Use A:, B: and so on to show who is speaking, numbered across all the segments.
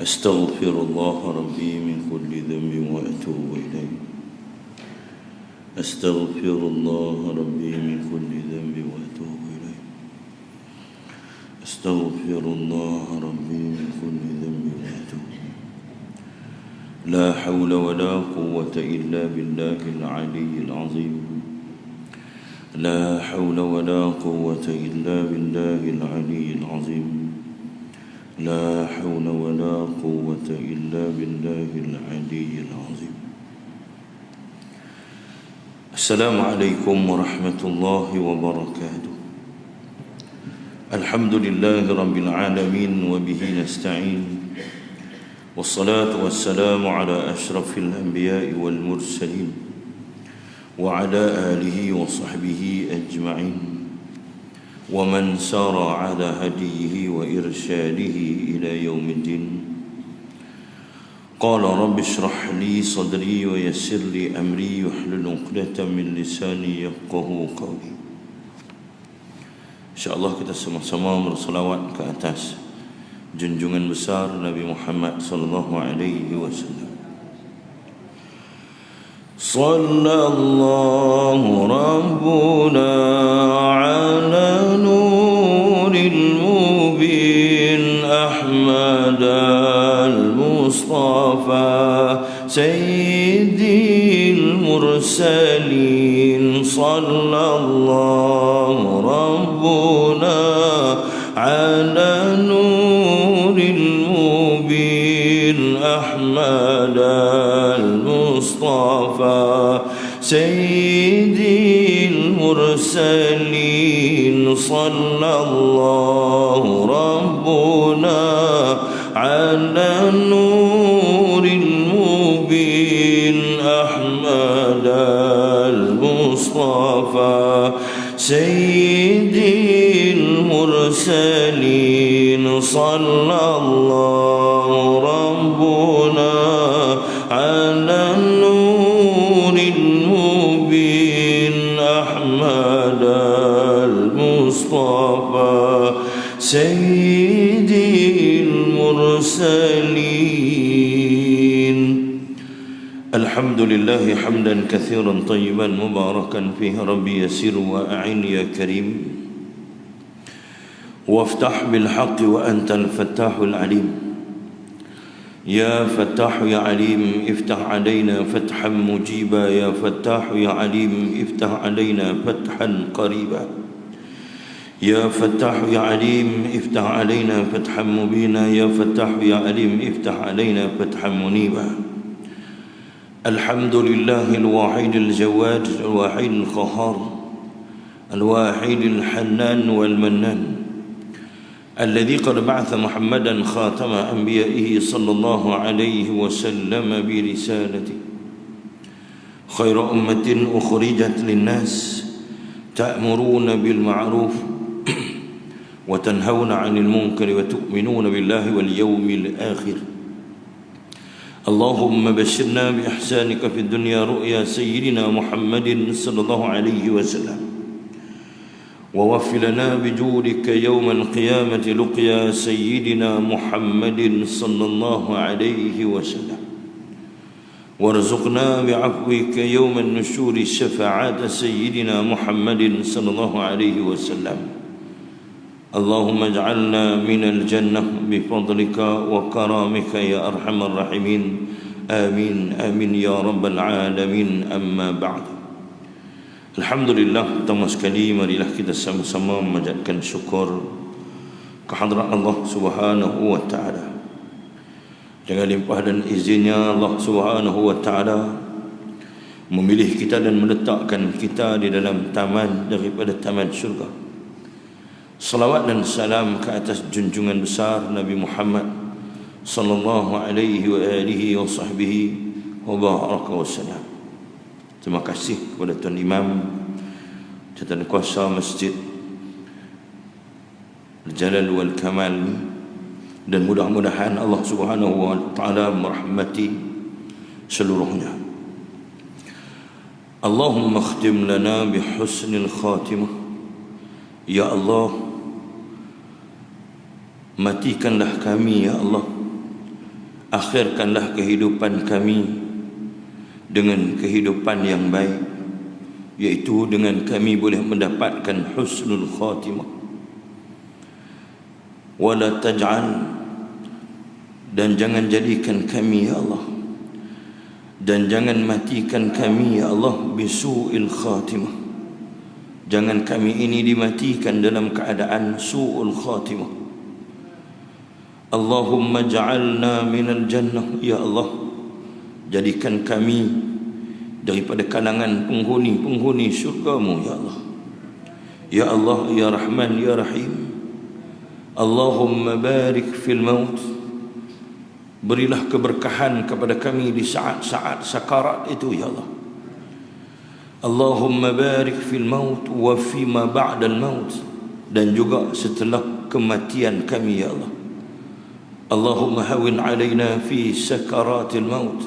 A: أستغفر الله ربي من كل ذنب وأتوب إليه. أستغفر الله ربي من كل ذنب وأتوب إليه. أستغفر الله ربي من كل ذنب وأتوب إليه. لا حول ولا قوة إلا بالله العلي العظيم. لا حول ولا قوة إلا بالله العلي العظيم. لا حول ولا قوة إلا بالله العلي العظيم. السلام عليكم ورحمة الله وبركاته. الحمد لله رب العالمين وبه نستعين، والصلاة والسلام على أشرف الأنبياء والمرسلين وعلى آله وصحبه أجمعين ومن سار على هديه وإرشاده إلى يوم الدين. قال رب اشرح لي صدري ويسر لي أمري واحلل عقدة من لساني يفقهوا قولي. InsyaAllah kita sama-sama bersalawat ke atas junjungan besar Nabi Muhammad sallallahu alaihi wasallam. Sallallahu Rabbuna ala nuril mubin Ahmad al-Mustafa Sayyidil Mursalin. Sallallahu Rabbuna ala nuril mubin Ahmad al-Mustafa Sayyidil Mursalin. Sallallahu Rabbuna ala nuril mubin Ahmad al-Mustafa Sayyidil Mursalin. Sallallahu Rabbuna ala nuril mubin Ahmad al-Mustafa Sayyidil Mursalin. Alhamdulillah hamdan kathiran tayyiban mubarakan fihi Rabbi yasir wa a'in ya karim waftah bil haqqi wa antal fattahul alim. يا فتاح يا عليم افتح علينا فتحا مجيبا. يا فتاح يا عليم افتح علينا فتحا قريبا. يا فتاح يا عليم افتح علينا فتحا مبينا. يا فتاح يا عليم افتح علينا فتحا منيبا. الحمد لله الواحد الجواد الواحد القهار الواحد الحنان والمنان الذي قد بعث محمدا خاتم أنبيائه صلى الله عليه وسلم برسالته خير أمة أخرجت للناس تأمرون بالمعروف وتنهون عن المنكر وتؤمنون بالله واليوم الآخر. اللهم بشرنا بإحسانك في الدنيا رؤيا سيدنا محمد صلى الله عليه وسلم، ووفر لنا بجودك يوم القيامة لقيا سيدنا محمد صلى الله عليه وسلم، وارزقنا بعفوك يوم النشور شفاعات سيدنا محمد صلى الله عليه وسلم. اللهم اجعلنا من الجنة بفضلك وكرامك يا أرحم الراحمين. آمين آمين يا رب العالمين. أما بعد, Alhamdulillah, pertama sekali marilah kita sama-sama memanjatkan syukur kehadrat Allah Subhanahu wa taala. Dengan limpah dan izinnya Allah Subhanahu wa taala memilih kita dan meletakkan kita di dalam taman daripada taman syurga. Salawat dan salam ke atas junjungan besar Nabi Muhammad sallallahu alaihi wa alihi wa sahbihi wa baraka wasallam. Terima kasih kepada Tuan Imam Jawatan Kuasa Masjid Al-Jalal wal Kamal, dan mudah-mudahan Allah Subhanahu wa taala merahmati seluruhnya. Allahumma khtim lana bi husnil khatimah. Ya Allah, matikanlah kami ya Allah akhirkanlah kehidupan kami dengan kehidupan yang baik, yaitu dengan kami boleh mendapatkan husnul khatimah. Wala taj'al, dan jangan jadikan kami ya Allah, dan jangan matikan kami ya Allah bisu'il khatimah. Jangan kami ini dimatikan dalam keadaan su'ul khatimah. Allahumma ja'alna minal jannah, ya Allah, jadikan kami daripada kalangan penghuni-penghuni syurga-Mu ya Allah. Ya Allah, ya Rahman, ya Rahim. Allahumma barik fil maut, berilah keberkahan kepada kami di saat-saat sakarat itu ya Allah. Allahumma barik fil maut wa fima ba'dal maut, dan juga setelah kematian kami ya Allah. Allahumma hawin alaina fi sakaratil maut,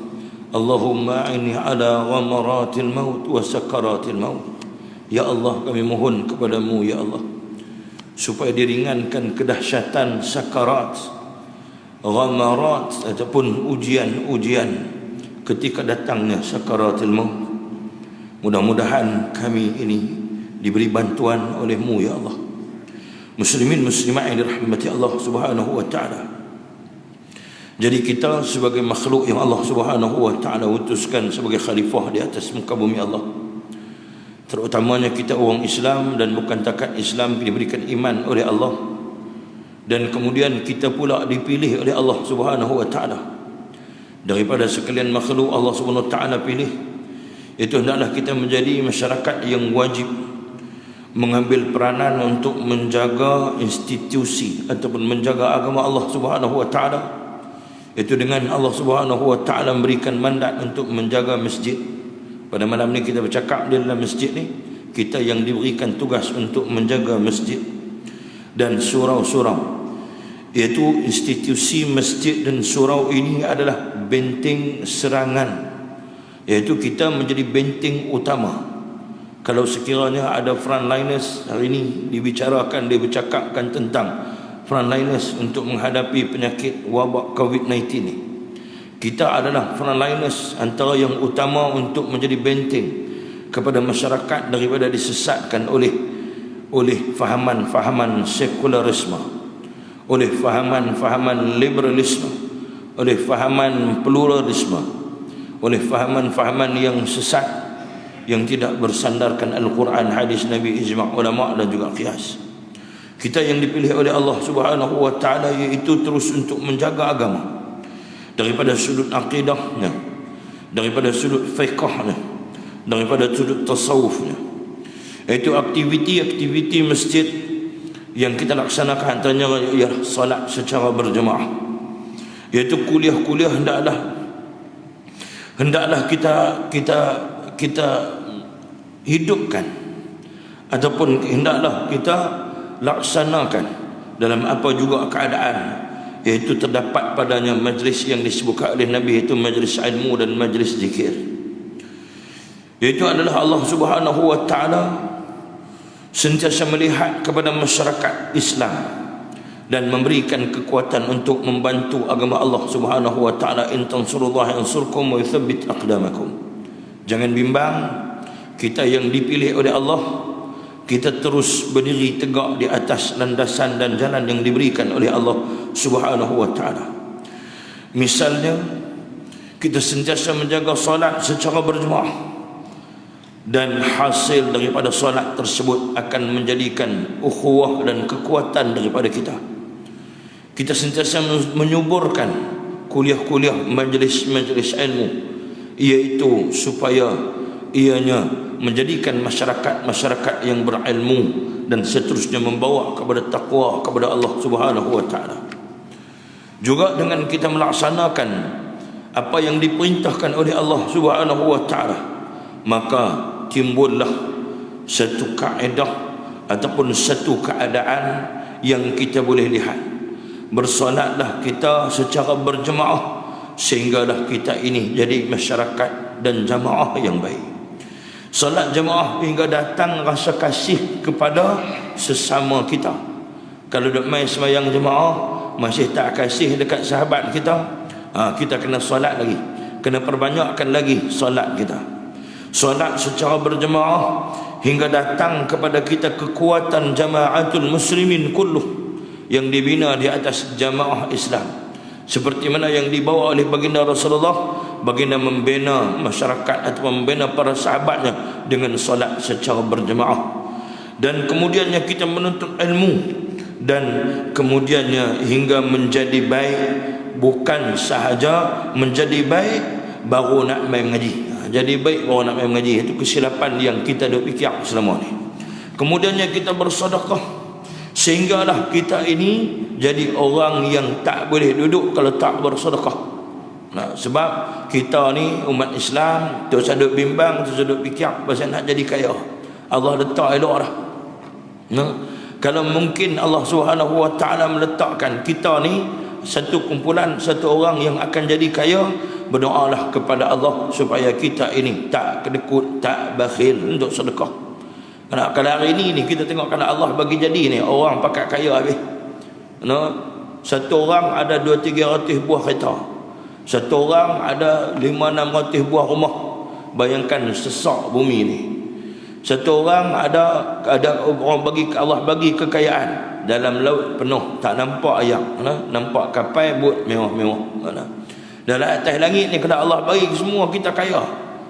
A: Allahumma a'inni ala ghamaratil maut wa sakaratil maut. Ya Allah, kami mohon kepadamu ya Allah, supaya diringankan kedahsyatan sakarat, ghamarat ataupun ujian-ujian ketika datangnya sakaratul maut. Mudah-mudahan kami ini diberi bantuan oleh-Mu ya Allah. Muslimin muslimat yang dirahmati Allah Subhanahu wa taala. Jadi kita sebagai makhluk yang Allah Subhanahu wa taala utuskan sebagai khalifah di atas muka bumi Allah, terutamanya kita orang Islam dan bukan takat Islam diberikan iman oleh Allah, dan kemudian kita pula dipilih oleh Allah Subhanahu wa taala daripada sekalian makhluk Allah Subhanahu wa taala pilih. Itu hendaklah kita menjadi masyarakat yang wajib mengambil peranan untuk menjaga institusi ataupun menjaga agama Allah Subhanahu wa taala. Itu dengan Allah Subhanahu wa taala memberikan mandat untuk menjaga masjid. Pada malam ni kita bercakap di dalam masjid ni, kita yang diberikan tugas untuk menjaga masjid dan surau-surau, iaitu institusi masjid dan surau ini adalah benteng serangan, iaitu kita menjadi benteng utama. Kalau sekiranya ada frontliners, hari ini dibicarakan tentang frontliners untuk menghadapi penyakit wabak COVID-19 ni. Kita adalah frontliners antara yang utama untuk menjadi benteng kepada masyarakat daripada disesatkan oleh fahaman-fahaman sekularisme, oleh fahaman-fahaman liberalisme, oleh fahaman pluralisme, oleh fahaman-fahaman yang sesat yang tidak bersandarkan Al-Quran, hadis Nabi, ijma' ulama' dan juga qiyas. Kita yang dipilih oleh Allah Subhanahu wa taala iaitu terus untuk menjaga agama daripada sudut aqidahnya, daripada sudut fiqhnya, daripada sudut tasawufnya. Itu aktiviti-aktiviti masjid yang kita laksanakan, antaranya ialah salat secara berjemaah, iaitu kuliah-kuliah hendaklah kita hidupkan ataupun hendaklah kita laksanakan dalam apa juga keadaan, iaitu terdapat padanya majlis yang disebutkan oleh Nabi, iaitu majlis ilmu dan majlis zikir. Iaitu adalah Allah Subhanahu wa taala sentiasa melihat kepada masyarakat Islam dan memberikan kekuatan untuk membantu agama Allah Subhanahu wa taala. In tansurullaha yansurkum wa yuthabbit aqdamakum. Jangan bimbang, kita yang dipilih oleh Allah, kita terus berdiri tegak di atas landasan dan jalan yang diberikan oleh Allah Subhanahu wa taala. Misalnya, kita sentiasa menjaga solat secara berjemaah, dan hasil daripada solat tersebut akan menjadikan ukhuwah dan kekuatan daripada kita. Kita sentiasa menyuburkan kuliah-kuliah, majlis-majlis ilmu, iaitu supaya ianya menjadikan masyarakat yang berilmu dan seterusnya membawa kepada takwa kepada Allah Subhanahu wa taala. Juga dengan kita melaksanakan apa yang diperintahkan oleh Allah Subhanahu wa taala, maka timbullah satu kaedah ataupun satu keadaan yang kita boleh lihat. Bersolatlah kita secara berjemaah sehinggalah kita ini jadi masyarakat dan jamaah yang baik. Solat jemaah hingga datang rasa kasih kepada sesama kita. Kalau duk main sembahyang jemaah masih tak kasih dekat sahabat kita, Kita kena solat lagi, kena perbanyakkan lagi solat kita. Solat secara berjemaah hingga datang kepada kita kekuatan jamaatul muslimin kulluh yang dibina di atas jamaah Islam, seperti mana yang dibawa oleh baginda Rasulullah. Baginda membina masyarakat atau membina para sahabatnya dengan solat secara berjemaah. Dan kemudiannya kita menuntut ilmu, dan kemudiannya hingga menjadi baik. Bukan sahaja menjadi baik baru nak main mengaji. Jadi baik baru nak main mengaji. Itu kesilapan yang kita dah fikir selama ni. Kemudiannya kita bersedekah, sehinggalah kita ini jadi orang yang tak boleh duduk kalau tak bersedekah. Sebab kita ni umat Islam terus ada bimbang, terus ada fikir pasal nak jadi kaya. Allah letak elok dah. Kalau mungkin Allah Subhanahu Wa Taala meletakkan kita ni satu kumpulan, satu orang yang akan jadi kaya, berdoalah kepada Allah supaya kita ini tak kedekut, tak bakhil untuk sedekah. Kalau hari ini kita tengok, kalau Allah bagi jadi ni orang pakat kaya habis. Satu orang ada 200-300 buah kereta, satu orang ada 500-600 buah rumah. Bayangkan sesak bumi ni. Satu orang ada orang bagi, Allah bagi kekayaan, dalam laut penuh, tak nampak ayam, nampak kapal bot mewah-mewah. Dalam atas langit ni kalau Allah bagi semua kita kaya.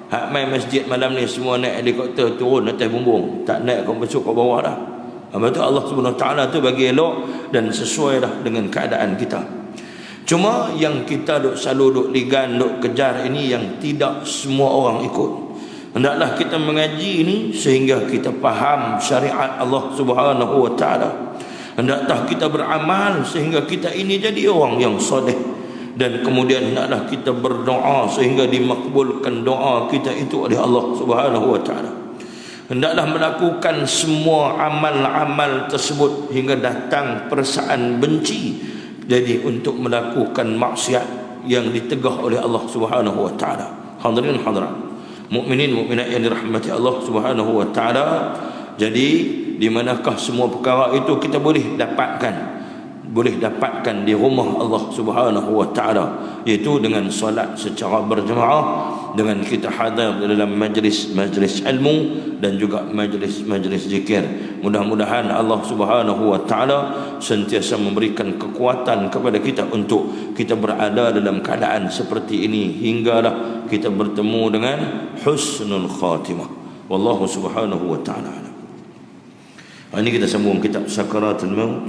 A: Hak main masjid malam ni semua naik helikopter turun atas bumbung, tak naik kau besok ke bawah dah. Betul, Allah Subhanahu Wa Taala tu bagi elok dan sesuai dah dengan keadaan kita. Cuma yang kita selalu duk ligan, duk kejar ini yang tidak semua orang ikut. Hendaklah kita mengaji ini sehingga kita faham syariat Allah Subhanahu Wa Taala. Hendaklah kita beramal sehingga kita ini jadi orang yang soleh. Dan kemudian hendaklah kita berdoa sehingga dimakbulkan doa kita itu oleh Allah Subhanahu Wa Taala. Hendaklah melakukan semua amal-amal tersebut hingga datang perasaan benci, jadi untuk melakukan maksiat yang ditegah oleh Allah Subhanahu Wa Taala. Hadirin hadirat, mukminin mukminat yang dirahmati Allah Subhanahu Wa Taala. Jadi di manakah semua perkara itu kita boleh dapatkan di rumah Allah Subhanahu Wa Taala, iaitu dengan solat secara berjemaah, dengan kita hadir dalam majlis ilmu dan juga majlis zikir. Mudah-mudahan Allah Subhanahu Wa Taala sentiasa memberikan kekuatan kepada kita untuk kita berada dalam keadaan seperti ini hinggalah kita bertemu dengan husnul khatimah. Wallahu Subhanahu Wa Taala. Ini kita sambung kitab Sakaratul Maut.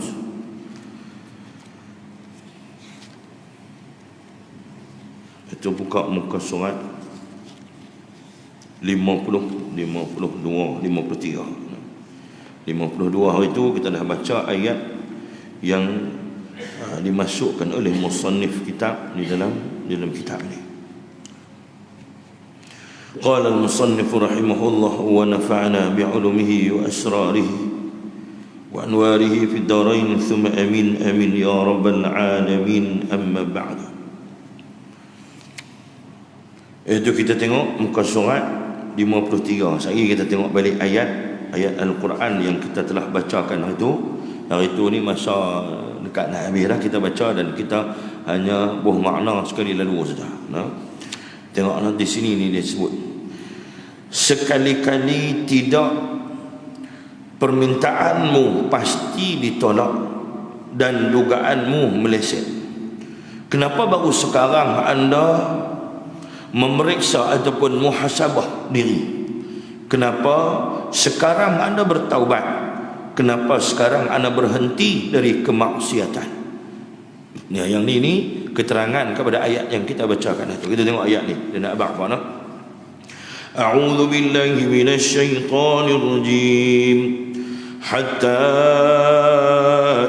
A: Kita buka muka surat 50, 52, 53. 52 hari itu kita dah baca ayat yang dimasukkan oleh musannif kitab di dalam kitab ini. Qala al-musannif rahimahullah wa nafa'na bi'ulumihi wa asrarihi wa anwarihi fi ad-darain thumma amin amin ya rabbal alamin, amma ba'du. Itu kita tengok muka surat 53. Sekali kita tengok balik ayat Al-Quran yang kita telah bacakan hari itu ni masa dekat nak habis dah kita baca, dan kita hanya buah makna sekali lalu saja. Tengok di sini ni dia sebut, sekali-kali tidak permintaanmu pasti ditolak dan dugaanmu meleset. Kenapa baru sekarang anda memeriksa ataupun muhasabah diri? Kenapa sekarang anda bertaubat? Kenapa sekarang anda berhenti dari kemaksiatan? Ya, yang ni keterangan kepada ayat yang kita bacakan itu. Kita tengok ayat ni. Dia nak abang apa nak? A'udzu billahi minasy syaithanir rajim. Hatta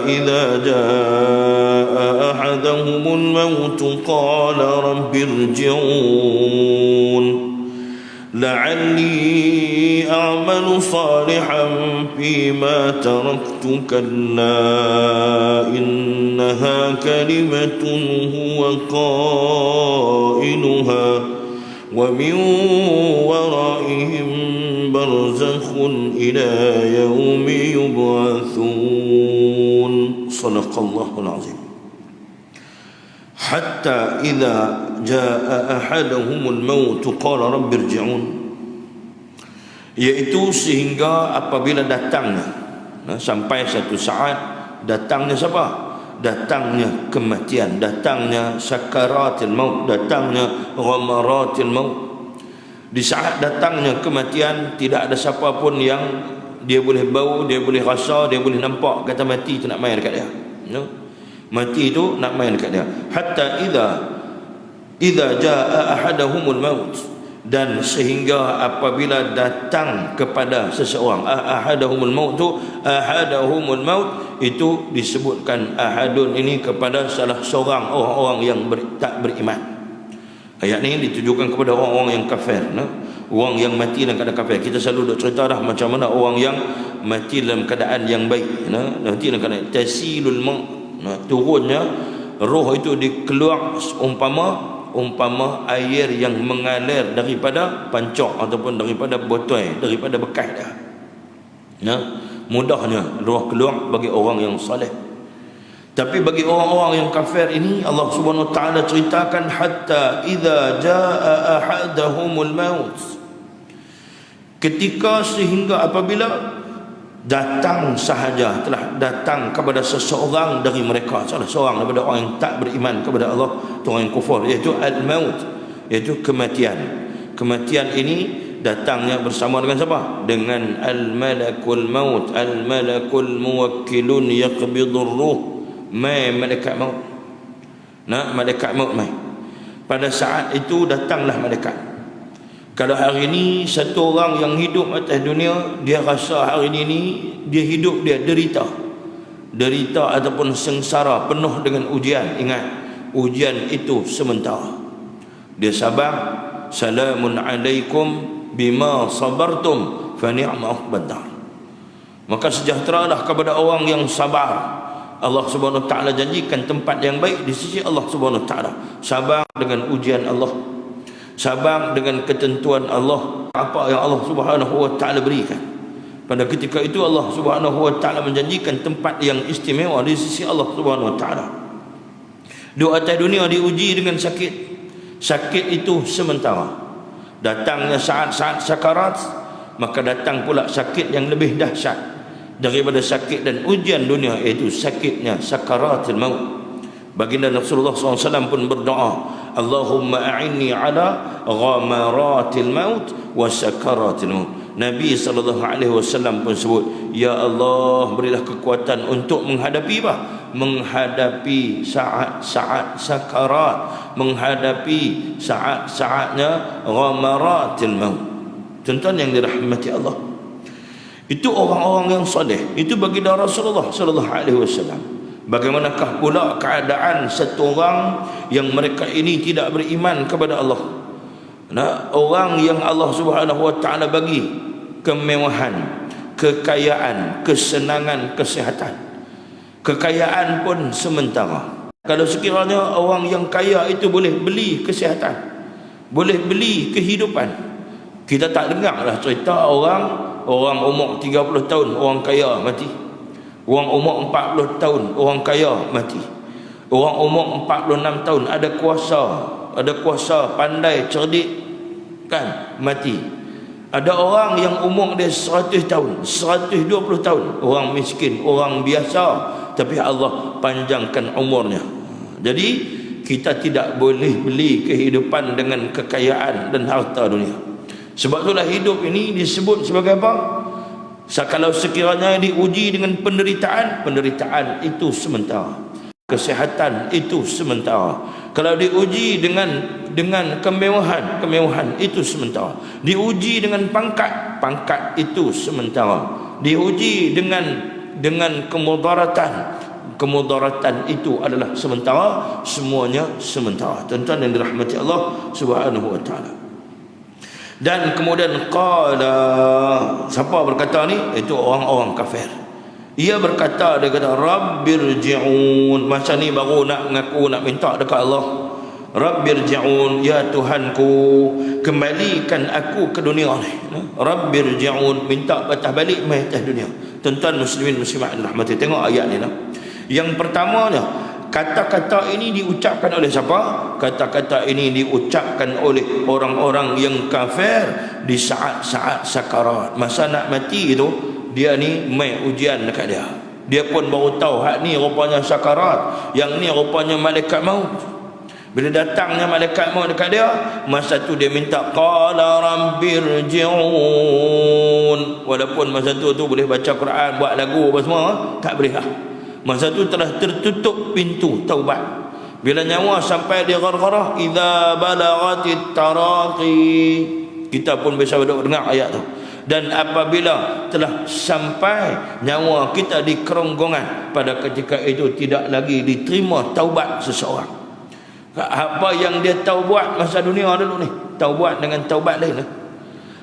A: idza jaa ahadahumul maut qala rabbirji'un la'alli a'malu salihan fima taraktu kalla innaha kalimatun huwa qailuha wa min waraihim barzakhun ila yaumi yub'atsun. Shadaqallahul azim. hatta idza jaa ahaduhumul maut qala rabbi irji'un, iaitu sehingga apabila datangnya, sampai satu saat datangnya siapa? Datangnya kematian, datangnya sakaratul maut, datangnya ghamaratul maut. Di saat datangnya kematian, tidak ada siapa pun yang dia boleh bau, dia boleh rasa, dia boleh nampak kata mati itu nak main dekat dia. Mati itu nak main dekat dia. Hatta idza jaa ahadahumul maut, dan sehingga apabila datang kepada seseorang, ahadahumul maut itu disebutkan ahadun ini kepada salah seorang orang-orang yang tak beriman. Ayat ini ditujukan kepada orang-orang yang kafir, orang yang mati dalam keadaan kafir. Kita selalu duk cerita dah macam mana orang yang mati dalam keadaan yang baik, mati dalam keadaan tasilul maut, turunnya roh itu dikeluar umpama air yang mengalir daripada pancok ataupun daripada botol, daripada bekas dia. Mudahnya roh keluar bagi orang yang soleh. Tapi bagi orang-orang yang kafir ini, Allah Subhanahu wa taala ceritakan hatta idza jaa ahadahumul maut, ketika sehingga apabila datang sahaja, telah datang kepada seseorang dari mereka, salah seorang daripada orang yang tak beriman kepada Allah, orang yang kufur, iaitu al-maut, iaitu kematian. Kematian ini datangnya bersama dengan siapa? Dengan al-malakul maut, al-malakul muwakkilun yaqbidur ruh, malaikat maut. Malaikat maut mai. Pada saat itu datanglah malaikat. Kalau hari ini satu orang yang hidup atas dunia, dia rasa hari ini dia hidup, dia derita ataupun sengsara, penuh dengan ujian. Ingat, ujian itu sementara. Dia sabar, salamun alaikum bima sabartum fa ni'ma uqbad dar. Maka sejahteralah kepada orang yang sabar. Allah Subhanahu wa taala janjikan tempat yang baik di sisi Allah Subhanahu wa taala. Sabar dengan ujian Allah, sabar dengan ketentuan Allah, apa yang Allah Subhanahu wa taala berikan. Pada ketika itu Allah Subhanahu wa taala menjanjikan tempat yang istimewa di sisi Allah Subhanahu wa taala. Di atas dunia diuji dengan sakit. Sakit itu sementara. Datangnya saat-saat sakarat, maka datang pula sakit yang lebih dahsyat daripada sakit dan ujian dunia, iaitu sakitnya sakaratul maut. Baginda Rasulullah SAW pun berdoa, Allahumma a'inni ala ghamaratil maut wa sakaratil maut. Nabi SAW pun sebut, Ya Allah, berilah kekuatan untuk menghadapi apa? Menghadapi saat-saat sakarat, menghadapi saat-saatnya ghamaratil maut. Tuan-tuan yang dirahmati Allah, itu orang-orang yang soleh. Itu baginda Rasulullah SAW. Bagaimanakah pula keadaan satu orang yang mereka ini tidak beriman kepada Allah? Orang yang Allah Subhanahu wa taala bagi kemewahan, kekayaan, kesenangan, kesihatan. Kekayaan pun sementara. Kalau sekiranya orang yang kaya itu boleh beli kesihatan, boleh beli kehidupan, kita tak dengarlah cerita orang umur 30 tahun orang kaya mati, orang umur 40 tahun orang kaya mati, orang umur 46 tahun ada kuasa, pandai, cerdik kan, mati. Ada orang yang umur dia 100 tahun, 120 tahun, orang miskin, orang biasa, tapi Allah panjangkan umurnya. Jadi kita tidak boleh beli kehidupan dengan kekayaan dan harta dunia. Sebab itulah hidup ini disebut sebagai apa? Kalau sekiranya diuji dengan penderitaan itu sementara. Kesihatan itu sementara. Kalau diuji dengan kemewahan itu sementara. Diuji dengan pangkat itu sementara. Diuji dengan kemudaratan itu adalah sementara. Semuanya sementara. Tuan-tuan yang dirahmati Allah Subhanahu wa taala. Dan kemudian qala, siapa berkata ni? Itu orang-orang kafir. Ia berkata, dia kata Rabbirji'un. Masa ni baru nak mengaku, nak minta dekat Allah. Rabbirji'un, ya Tuhanku, kembalikan aku ke dunia ni. Rabbirji'un, minta patah balik mai atas dunia. Tuan-tuan muslimin muslimat rahmati, tengok ayat ni lah. Yang pertamanya,
B: Kata-kata ini diucapkan oleh siapa? Kata-kata ini diucapkan oleh orang-orang yang kafir di saat-saat sakarat. Masa nak mati itu, dia ni mai ujian dekat dia. Dia pun baru tahu hak ni rupanya sakarat, yang ni rupanya malaikat maut. Bila datangnya malaikat maut dekat dia, masa tu dia minta qala rabbirji'un. Walaupun masa tu boleh baca Quran, buat lagu apa semua, tak boleh lah. Masa tu telah tertutup pintu taubat. Bila nyawa sampai di ghargharah, idza balagatit taraqi. Kita pun biasa duduk dengar ayat tu. Dan apabila telah sampai nyawa kita di kerongkongan, pada ketika itu tidak lagi diterima taubat seseorang. Apa yang dia tahu buat masa dunia dulu ni, tahu buat dengan taubat lain lah.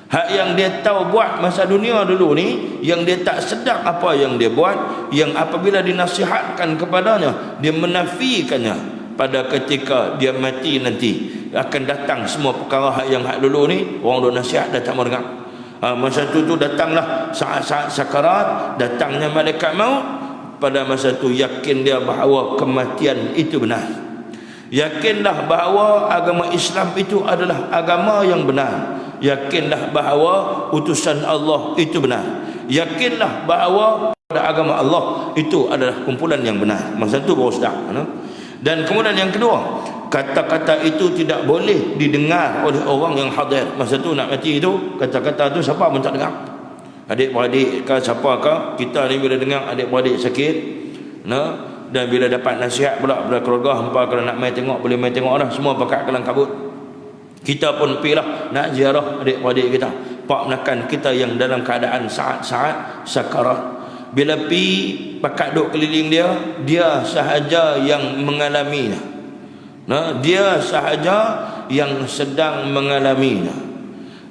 B: Hak yang dia tahu buat masa dunia dulu ni, yang dia tak sedar apa yang dia buat, yang apabila dinasihatkan kepadanya, dia menafikannya. Pada ketika dia mati nanti, akan datang semua perkara hak yang hak dulu ni, orang duk nasihat dah tak mau dengar. Masa tu datanglah saat-saat sakarat, datangnya malaikat maut. Pada masa tu yakin dia bahawa kematian itu benar. Yakinlah bahawa agama Islam itu adalah agama yang benar. Yakinlah bahawa utusan Allah itu benar. Yakinlah bahawa pada agama Allah itu adalah kumpulan yang benar. Masa tu baru sedar. Dan kemudian yang kedua, kata-kata itu tidak boleh didengar oleh orang yang hadir. Masa tu nak mati itu, kata-kata tu siapa pun tak dengar. Adik-beradik ke siapakah, kita ni bila dengar adik-beradik sakit, dan bila dapat nasihat pula pada keluarga, hampa kalau nak mai tengok boleh mai tengok dah, semua pakat kelang kabut. Kita pun pergilah nak ziarah adik-beradik kita, pak menakan kita yang dalam keadaan saat-saat sakarat. Bila pergi pakat duk keliling dia, dia sahaja yang mengalaminya. Dia sahaja yang sedang mengalaminya.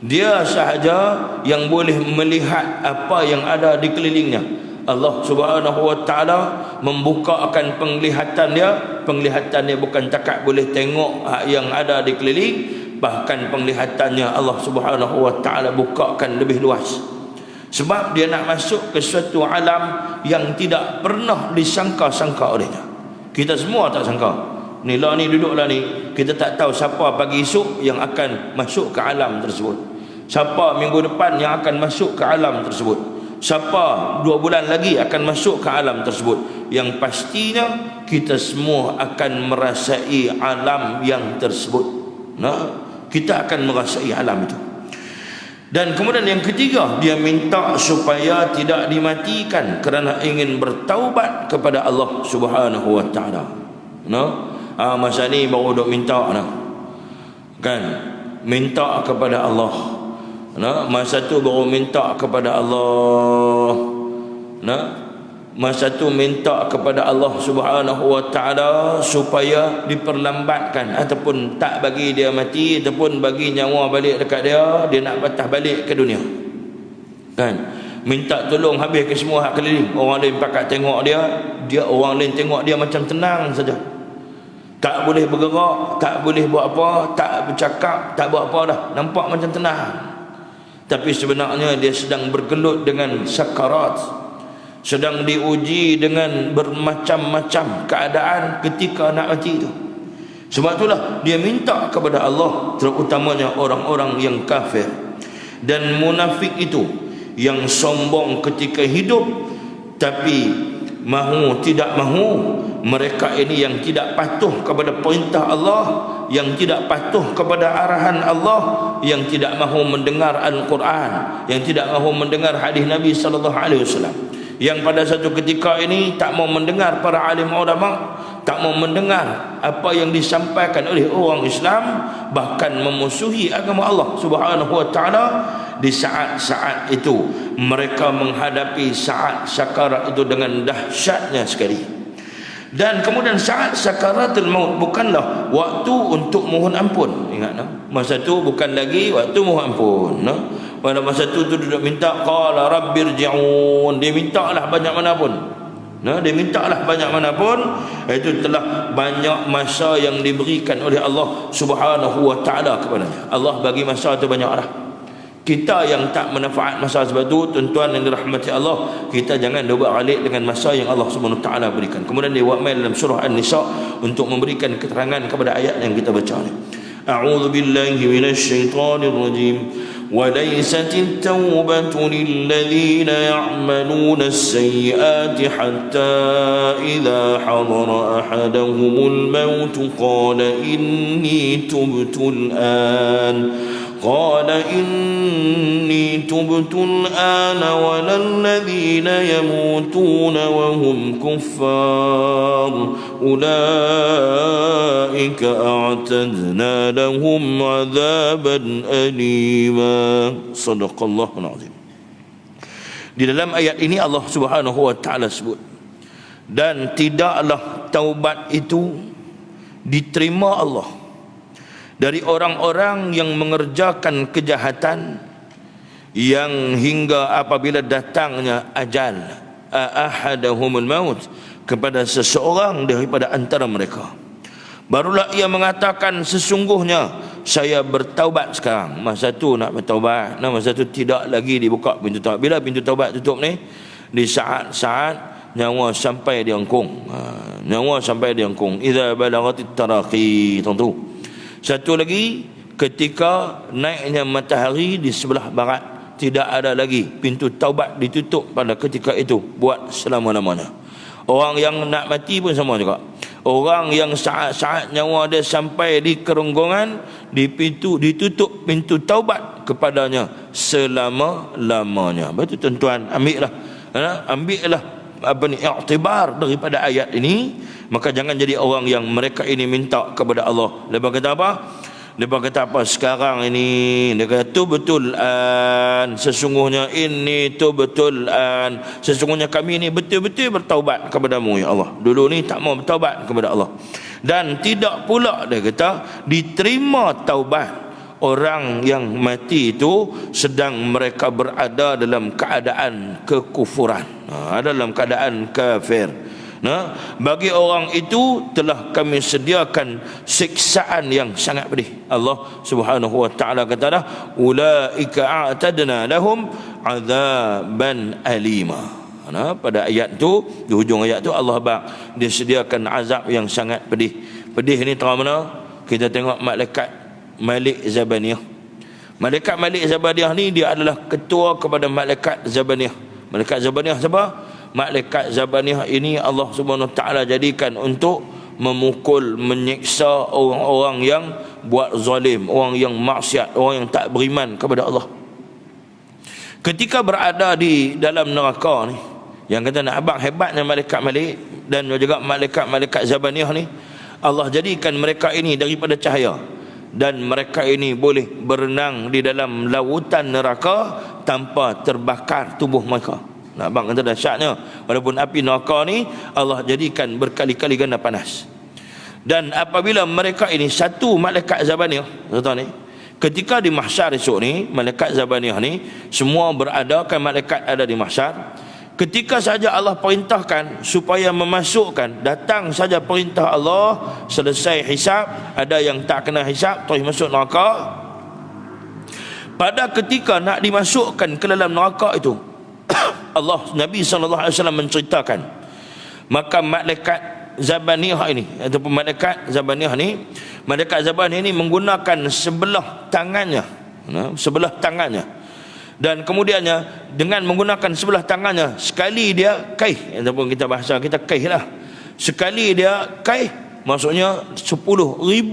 B: Dia sahaja yang boleh melihat apa yang ada di kelilingnya. Allah Subhanahu wa taala membukakan penglihatan dia. Penglihatan dia bukan takat boleh tengok yang ada di keliling, bahkan penglihatannya Allah Subhanahu wa taala bukakan lebih luas. Sebab dia nak masuk ke suatu alam yang tidak pernah disangka-sangka olehnya. Kita semua tak sangka. Ni lah ni duduklah ni, kita tak tahu siapa pagi esok yang akan masuk ke alam tersebut. Siapa minggu depan yang akan masuk ke alam tersebut. Siapa 2 bulan lagi akan masuk ke alam tersebut. Yang pastinya kita semua akan merasai alam yang tersebut. Kita akan merasai alam itu. Dan kemudian yang ketiga, dia minta supaya tidak dimatikan kerana ingin bertaubat kepada Allah Subhanahu wa taala. Masa ni baru duk minta kan, minta kepada Allah. Masa tu baru minta kepada Allah. Masa tu minta kepada Allah Subhanahu wa taala supaya diperlambatkan ataupun tak bagi dia mati, ataupun bagi nyawa balik dekat dia, dia nak patah balik ke dunia. Kan? Minta tolong habis ke semua hak keliling. Orang lain pakat tengok dia, orang lain tengok dia macam tenang saja. Tak boleh bergerak, tak boleh buat apa, tak bercakap, tak buat apa dah. Nampak macam tenang. Tapi sebenarnya dia sedang bergelut dengan sakarat, sedang diuji dengan bermacam-macam keadaan ketika nak mati itu. Sebab itulah dia minta kepada Allah, terutamanya orang-orang yang kafir dan munafik itu, yang sombong ketika hidup tapi mahu tidak mahu. Mereka ini yang tidak patuh kepada perintah Allah, yang tidak patuh kepada arahan Allah, yang tidak mahu mendengar Al-Quran, yang tidak mahu mendengar hadis Nabi sallallahu alaihi wasallam, yang pada satu ketika ini tak mau mendengar para alim ulama, tak mau mendengar apa yang disampaikan oleh orang Islam, bahkan memusuhi agama Allah Subhanahu wa taala. Di saat-saat itu mereka menghadapi saat sakarat itu dengan dahsyatnya sekali. Dan kemudian saat sakaratul maut bukanlah waktu untuk mohon ampun. Ingat masa tu bukan lagi waktu mohon ampun. Pada masa tu duduk minta qala rabbirji'un. Dia mintalah banyak mana pun. Dia mintalah banyak mana pun. Itu telah banyak masa yang diberikan oleh Allah Subhanahu wa taala kepadanya. Allah bagi masa tu banyak dah. Kita yang tak manfaat masa sebab tu, tuan-tuan yang dirahmati Allah, kita jangan dobak alik dengan masa yang Allah Subhanahu Taala berikan. Kemudian dia buat main dalam surah An-Nisa untuk memberikan keterangan kepada ayat yang kita baca ni. A'udzu billahi minasy syaithanir rajim. وليست التوبة للذين يعملون السيئات حتى إذا حضر أحدهم الموت قال إني تبت الآن ولا الذين يموتون وهم كفار أولئك أعتدنا لهم عذابا أليما. صدق الله العظيم. Di dalam ayat ini Allah Subhanahu wa taala sebut, dan tidaklah taubat itu diterima Allah dari orang-orang yang mengerjakan kejahatan yang hingga apabila datangnya ajal ahadahumul maut kepada seseorang daripada antara mereka, barulah ia mengatakan sesungguhnya saya bertaubat sekarang. Masa tu nak bertaubat, masa tu tidak lagi dibuka pintu taubat. Bila pintu taubat tutup ni? Di saat-saat nyawa sampai di engkung. Nyawa sampai di engkung. Idza balagatit taraqi, tentu. Satu lagi, ketika naiknya matahari di sebelah barat, tidak ada lagi, pintu taubat ditutup pada ketika itu buat selama-lamanya. Orang yang nak mati pun sama juga. Orang yang saat-saat nyawa dia sampai di kerongkongan, ditutup pintu taubat kepadanya selama-lamanya. Betul tuan-tuan, ambillah i'tibar daripada ayat ini. Maka jangan jadi orang yang mereka ini minta kepada Allah. Lepas kata apa? Lepas kata apa? Sekarang ini dia kata tubtul an, sesungguhnya ini tubtul an, sesungguhnya kami ini betul-betul bertaubat kepadamu ya Allah. Dulu ni tak mau bertaubat kepada Allah. Dan tidak pula dia kata diterima taubat orang yang mati itu sedang mereka berada dalam keadaan kekufuran, dalam keadaan kafir. Bagi orang itu telah kami sediakan siksaan yang sangat pedih. Allah Subhanahu wa taala kata dah, ulaika a'tadna lahum azaban alima. Pada ayat tu, di hujung ayat tu Allah dia sediakan azab yang sangat pedih. Pedih ni terang mana? Kita tengok malaikat Malik Zabaniyah. Malaikat Malik Zabaniyah ni dia adalah ketua kepada malaikat Zabaniyah. Malaikat Zabaniyah siapa? Malaikat Zabaniyah ini Allah Subhanahu Taala jadikan untuk memukul, menyiksa orang-orang yang buat zalim, orang yang maksiat, orang yang tak beriman kepada Allah. Ketika berada di dalam neraka ni, yang kata nak abang hebatnya malaikat Malik dan juga malaikat Zabaniyah ni, Allah jadikan mereka ini daripada cahaya, dan mereka ini boleh berenang di dalam lautan neraka tanpa terbakar tubuh mereka. Nak bang kata dahsyatnya, walaupun api neraka ni Allah jadikan berkali-kali ganda panas. Dan apabila mereka ini, satu malaikat Zabaniyah, tuan ni, ketika di mahsyar esok ni, malaikat Zabaniyah ni semua berada, kan malaikat ada di mahsyar. Ketika saja Allah perintahkan supaya memasukkan, datang saja perintah Allah, selesai hisab, ada yang tak kena hisab terus masuk neraka. Pada ketika nak dimasukkan ke dalam neraka itu, Nabi SAW menceritakan, maka malaikat Zabaniyah ini, ataupun malaikat Zabaniyah ni menggunakan sebelah tangannya, dan kemudiannya dengan menggunakan sebelah tangannya, sekali dia kaih, ataupun kita bahasa kita kaih lah, sekali dia kaih, maksudnya 10,000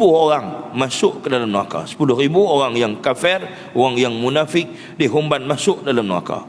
B: orang masuk ke dalam neraka. 10,000 orang yang kafir, orang yang munafik dihumban masuk dalam neraka.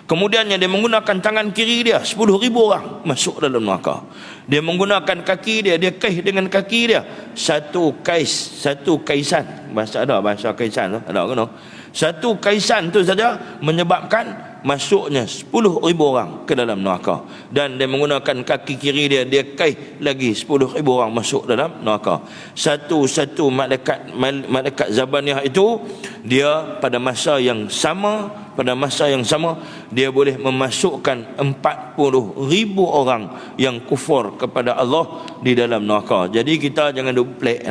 B: Kemudiannya dia menggunakan tangan kiri dia, 10,000 orang masuk dalam neraka. Dia menggunakan kaki dia kaih dengan kaki dia. Satu kaisan. Bahasa kaisan tu, ada kan? Satu kaisan tu saja menyebabkan masuknya 10,000 orang ke dalam neraka. Dan dia menggunakan kaki kiri dia kaih lagi 10,000 orang masuk dalam neraka. Satu-satu malaikat Zabaniyah itu, dia pada masa yang sama dia boleh memasukkan 40,000 orang yang kufur kepada Allah di dalam neraka. Jadi kita jangan duk pelik,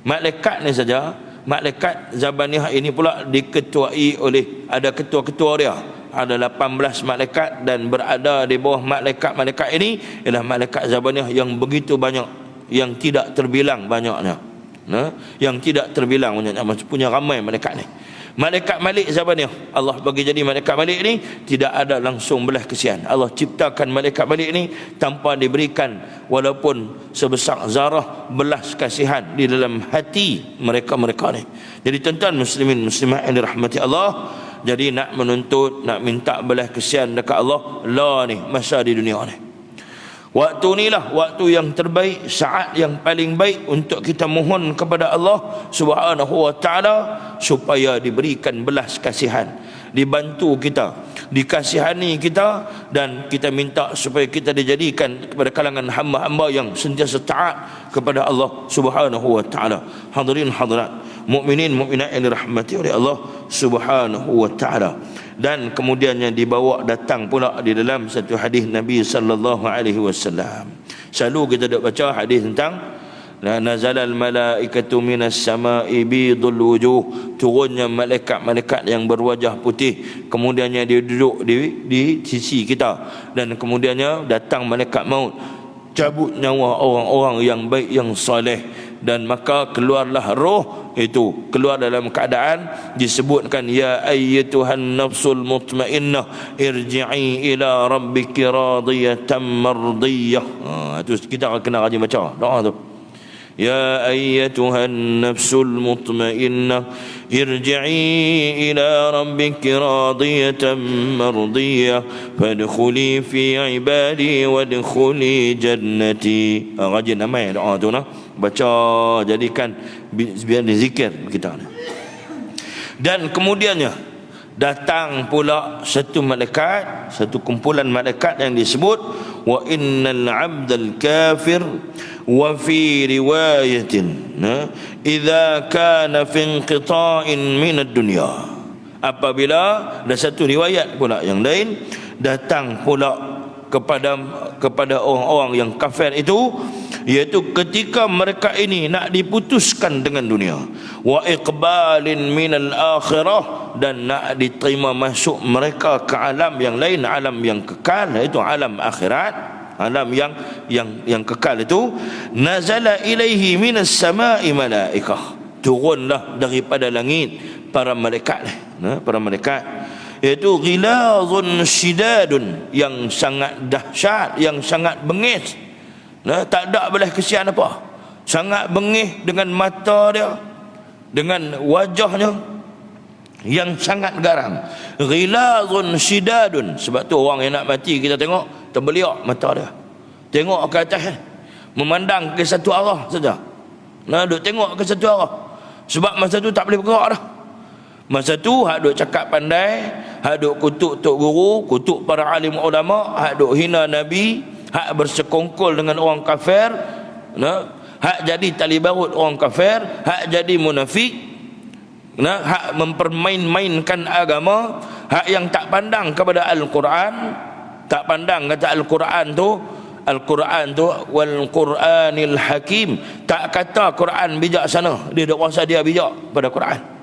B: malaikat ni saja malaikat Zabaniyah ini pula diketuai oleh, ada ketua-ketua dia, ada 18 malaikat, dan berada di bawah malaikat-malaikat ini ialah malaikat Zabaniyah yang begitu banyak, yang tidak terbilang banyaknya. Yang tidak terbilang banyaknya, punya ramai malaikat ni. Malaikat Malik Zabaniyah, Allah bagi jadi malaikat Malik ni tidak ada langsung belas kesian. Allah ciptakan malaikat Malik ni tanpa diberikan walaupun sebesar zarah belas kasihan di dalam hati mereka-mereka ni. Jadi tuan-tuan muslimin muslimat yang dirahmati Allah, jadi nak menuntut, nak minta belas kesian dekat Allah lah ni masa di dunia ni. Waktu inilah waktu yang terbaik, saat yang paling baik untuk kita mohon kepada Allah Subhanahu wa taala supaya diberikan belas kasihan, dibantu kita, dikasihani kita, dan kita minta supaya kita dijadikan kepada kalangan hamba-hamba yang sentiasa taat kepada Allah Subhanahu wa taala. Hadirin hadirat, mukminin mukminat yang dirahmati oleh Allah Subhanahu wa taala. Dan kemudiannya dibawa datang pula di dalam satu hadis Nabi sallallahu alaihi wasallam. Selalu kita dok baca hadis tentang la nazalal malaikatu minas samai bidul wujuh, turunnya malaikat-malaikat yang berwajah putih, kemudiannya dia duduk di sisi kita, dan kemudiannya datang malaikat maut cabut nyawa orang-orang yang baik yang soleh, dan maka keluarlah roh itu, keluar dalam keadaan disebutkan ya ayyatuhan nafsul mutmainnah irji'i ila rabbiki radiyatan mardiyah. Itu kita kena rajin baca doa tu. Ya ayyatuhan nafsul mutmainnah irji'i ila rabbiki radiyatan mardiyah fadkhuli fi ibadi wadkhuli jannati. Rajin amai doa tu nah. Baca, jadikan biar zikir kita. Dan kemudiannya datang pula satu malaikat, satu kumpulan malaikat yang disebut wa innal 'abdal kafir wa fi riwayatin idza kana fi inqita'in min ad-dunya. Apabila ada satu riwayat pula yang lain, datang pula kepada orang-orang yang kafir itu, iaitu ketika mereka ini nak diputuskan dengan dunia, wa iqbalin minal akhirah, dan nak diterima masuk mereka ke alam yang lain, alam yang kekal, iaitu alam akhirat, alam yang kekal itu. Nazala ilaihi minas samai malaikah, turunlah daripada langit para malaikat, para malaikat, iaitu ghilazun shidadun, yang sangat dahsyat, yang sangat bengis. Tak ada belas kesian apa, sangat bengih dengan mata dia, dengan wajahnya yang sangat garang. Ghilazun shidadun, sebab tu orang yang nak mati kita tengok terbeliak mata dia, tengok ke atas, memandang ke satu arah saja. Duk tengok ke satu arah, sebab masa tu tak boleh bergerak dah. Masa tu hak duk cakap pandai, hak duk kutuk tok guru, kutuk para alim ulama, hak duk hina nabi, hak bersekongkol dengan orang kafir, hak jadi tali barut orang kafir, hak jadi munafik, hak mempermain-mainkan agama, hak yang tak pandang kepada Al-Quran, tak pandang kata Al-Quran tu wal Quranil Hakim, tak kata Quran bijaksana, dia dok rasa dia bijak pada Quran.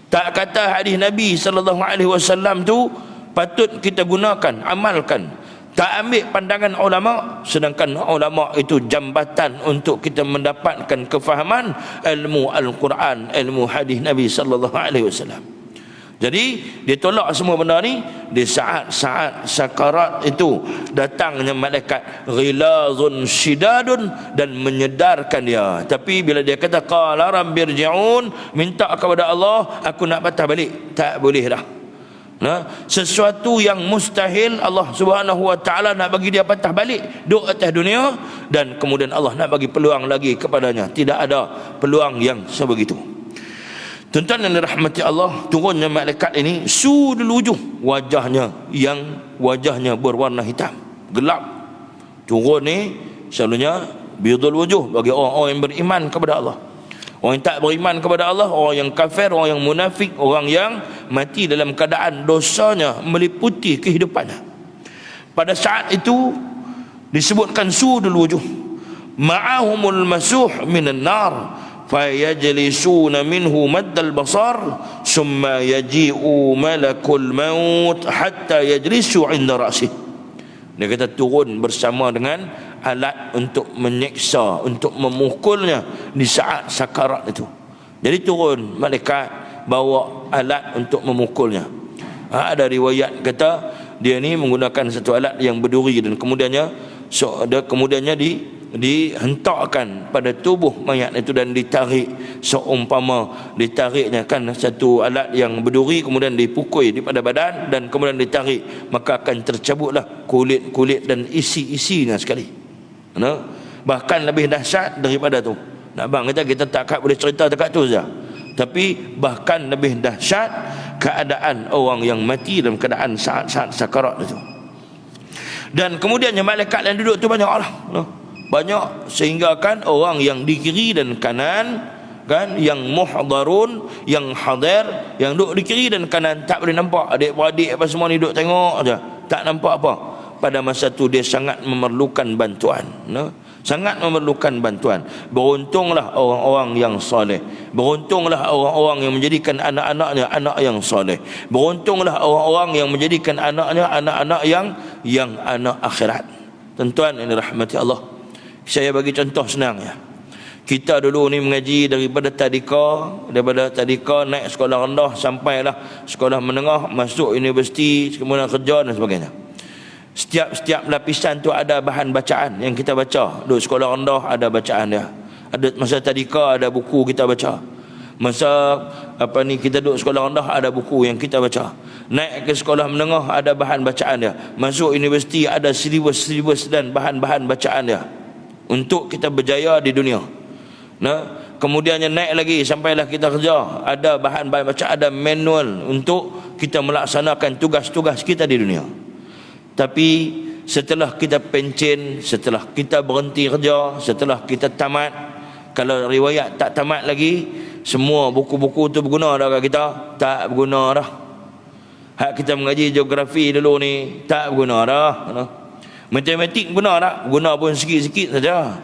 B: Tak kata hadis Nabi sallallahu alaihi wasallam tu patut kita gunakan, amalkan. Tak ambil pandangan ulama, sedangkan ulama itu jambatan untuk kita mendapatkan kefahaman ilmu Al-Quran, ilmu hadis Nabi sallallahu alaihi wasallam. Jadi dia tolak semua benda ni di saat-saat sakarat itu. Datangnya malaikat ghilazun shidadun dan menyedarkan dia. Tapi bila dia kata qala rabbirji'un, minta kepada Allah, aku nak patah balik, tak boleh dah. Sesuatu yang mustahil Allah Subhanahu wa taala nak bagi dia patah balik duduk atas dunia, dan kemudian Allah nak bagi peluang lagi kepadanya. Tidak ada peluang yang sebegitu. Tuan-tuan yang dirahmati Allah, turunnya malaikat ini sudul wujuh, wajahnya berwarna hitam, gelap. Turun ni selalunya bidul wujuh bagi orang-orang yang beriman kepada Allah. Orang yang tak beriman kepada Allah, orang yang kafir, orang yang munafik, orang yang mati dalam keadaan dosanya meliputi kehidupannya. Pada saat itu disebutkan sudul wujuh, ma'ahumul masuh minan nar, fayajlisuna minhu maddal basar summa yaji'u malakul maut hatta yajlisu 'inda ra'sih. Dia kata turun bersama dengan alat untuk menyeksa, untuk memukulnya di saat sakarat itu. Jadi turun malaikat bawa alat untuk memukulnya. Ada riwayat kata dia ni menggunakan satu alat yang berduri dan kemudiannya dihentakkan pada tubuh mayat itu dan ditarik, seumpama ditariknya kan satu alat yang berduri kemudian dipukul di pada badan dan kemudian ditarik, maka akan tercabutlah kulit-kulit dan isi-isinya sekali. Bahkan lebih dahsyat daripada tu. Nak bang kita tak boleh cerita dekat tu saja. Tapi bahkan lebih dahsyat keadaan orang yang mati dalam keadaan saat-saat sakarat itu. Dan kemudiannya malaikat yang duduk tu banyak lah. Banyak sehingga kan orang yang di kiri dan kanan kan, yang muhdarun, yang hadir, yang duduk di kiri dan kanan tak boleh nampak. Adik-beradik apa semua ni duduk tengok aja, tak nampak apa. Pada masa tu dia sangat memerlukan bantuan, sangat memerlukan bantuan. Beruntunglah orang-orang yang soleh, beruntunglah orang-orang yang menjadikan anak-anaknya anak yang soleh, beruntunglah orang-orang yang menjadikan anaknya anak-anak yang anak akhirat. Tuan-tuan yang dirahmati Allah, saya bagi contoh senang ya. Kita dulu ni mengaji daripada tadika naik sekolah rendah sampailah sekolah menengah, masuk universiti, kemudian kerja dan sebagainya. Setiap lapisan tu ada bahan bacaan yang kita baca. Dulu sekolah rendah ada bacaan dia. Ada masa tadika ada buku kita baca. Masa kita duduk sekolah rendah ada buku yang kita baca. Naik ke sekolah menengah ada bahan bacaan dia. Masuk universiti ada silibus dan bahan-bahan bacaan dia untuk kita berjaya di dunia. Kemudiannya naik lagi sampailah kita kerja, ada bahan-bahan bacaan, ada manual untuk kita melaksanakan tugas-tugas kita di dunia. Tapi setelah kita pencen, setelah kita berhenti kerja, setelah kita tamat, kalau riwayat tak tamat lagi, semua buku-buku tu berguna dah kat kita? Tak berguna dah. Hak kita mengaji geografi dulu ni tak berguna dah. Matematik guna tak? Guna pun sikit-sikit saja.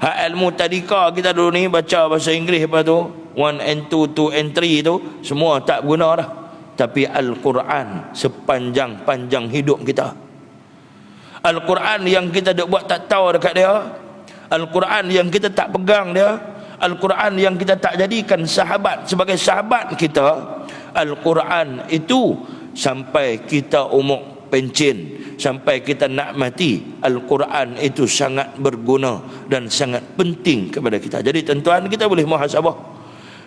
B: Hak ilmu tadika kita dulu ni baca bahasa Inggeris apa tu 1 and 2, 2 and 3 tu semua tak berguna dah. Tapi Al-Quran sepanjang-panjang hidup kita, Al-Quran yang kita duk buat tak tahu dekat dia, Al-Quran yang kita tak pegang dia, Al-Quran yang kita tak jadikan sahabat sebagai sahabat kita, Al-Quran itu sampai kita umur pencen, sampai kita nak mati, Al-Quran itu sangat berguna dan sangat penting kepada kita. Jadi tuan-tuan, kita boleh muhasabah.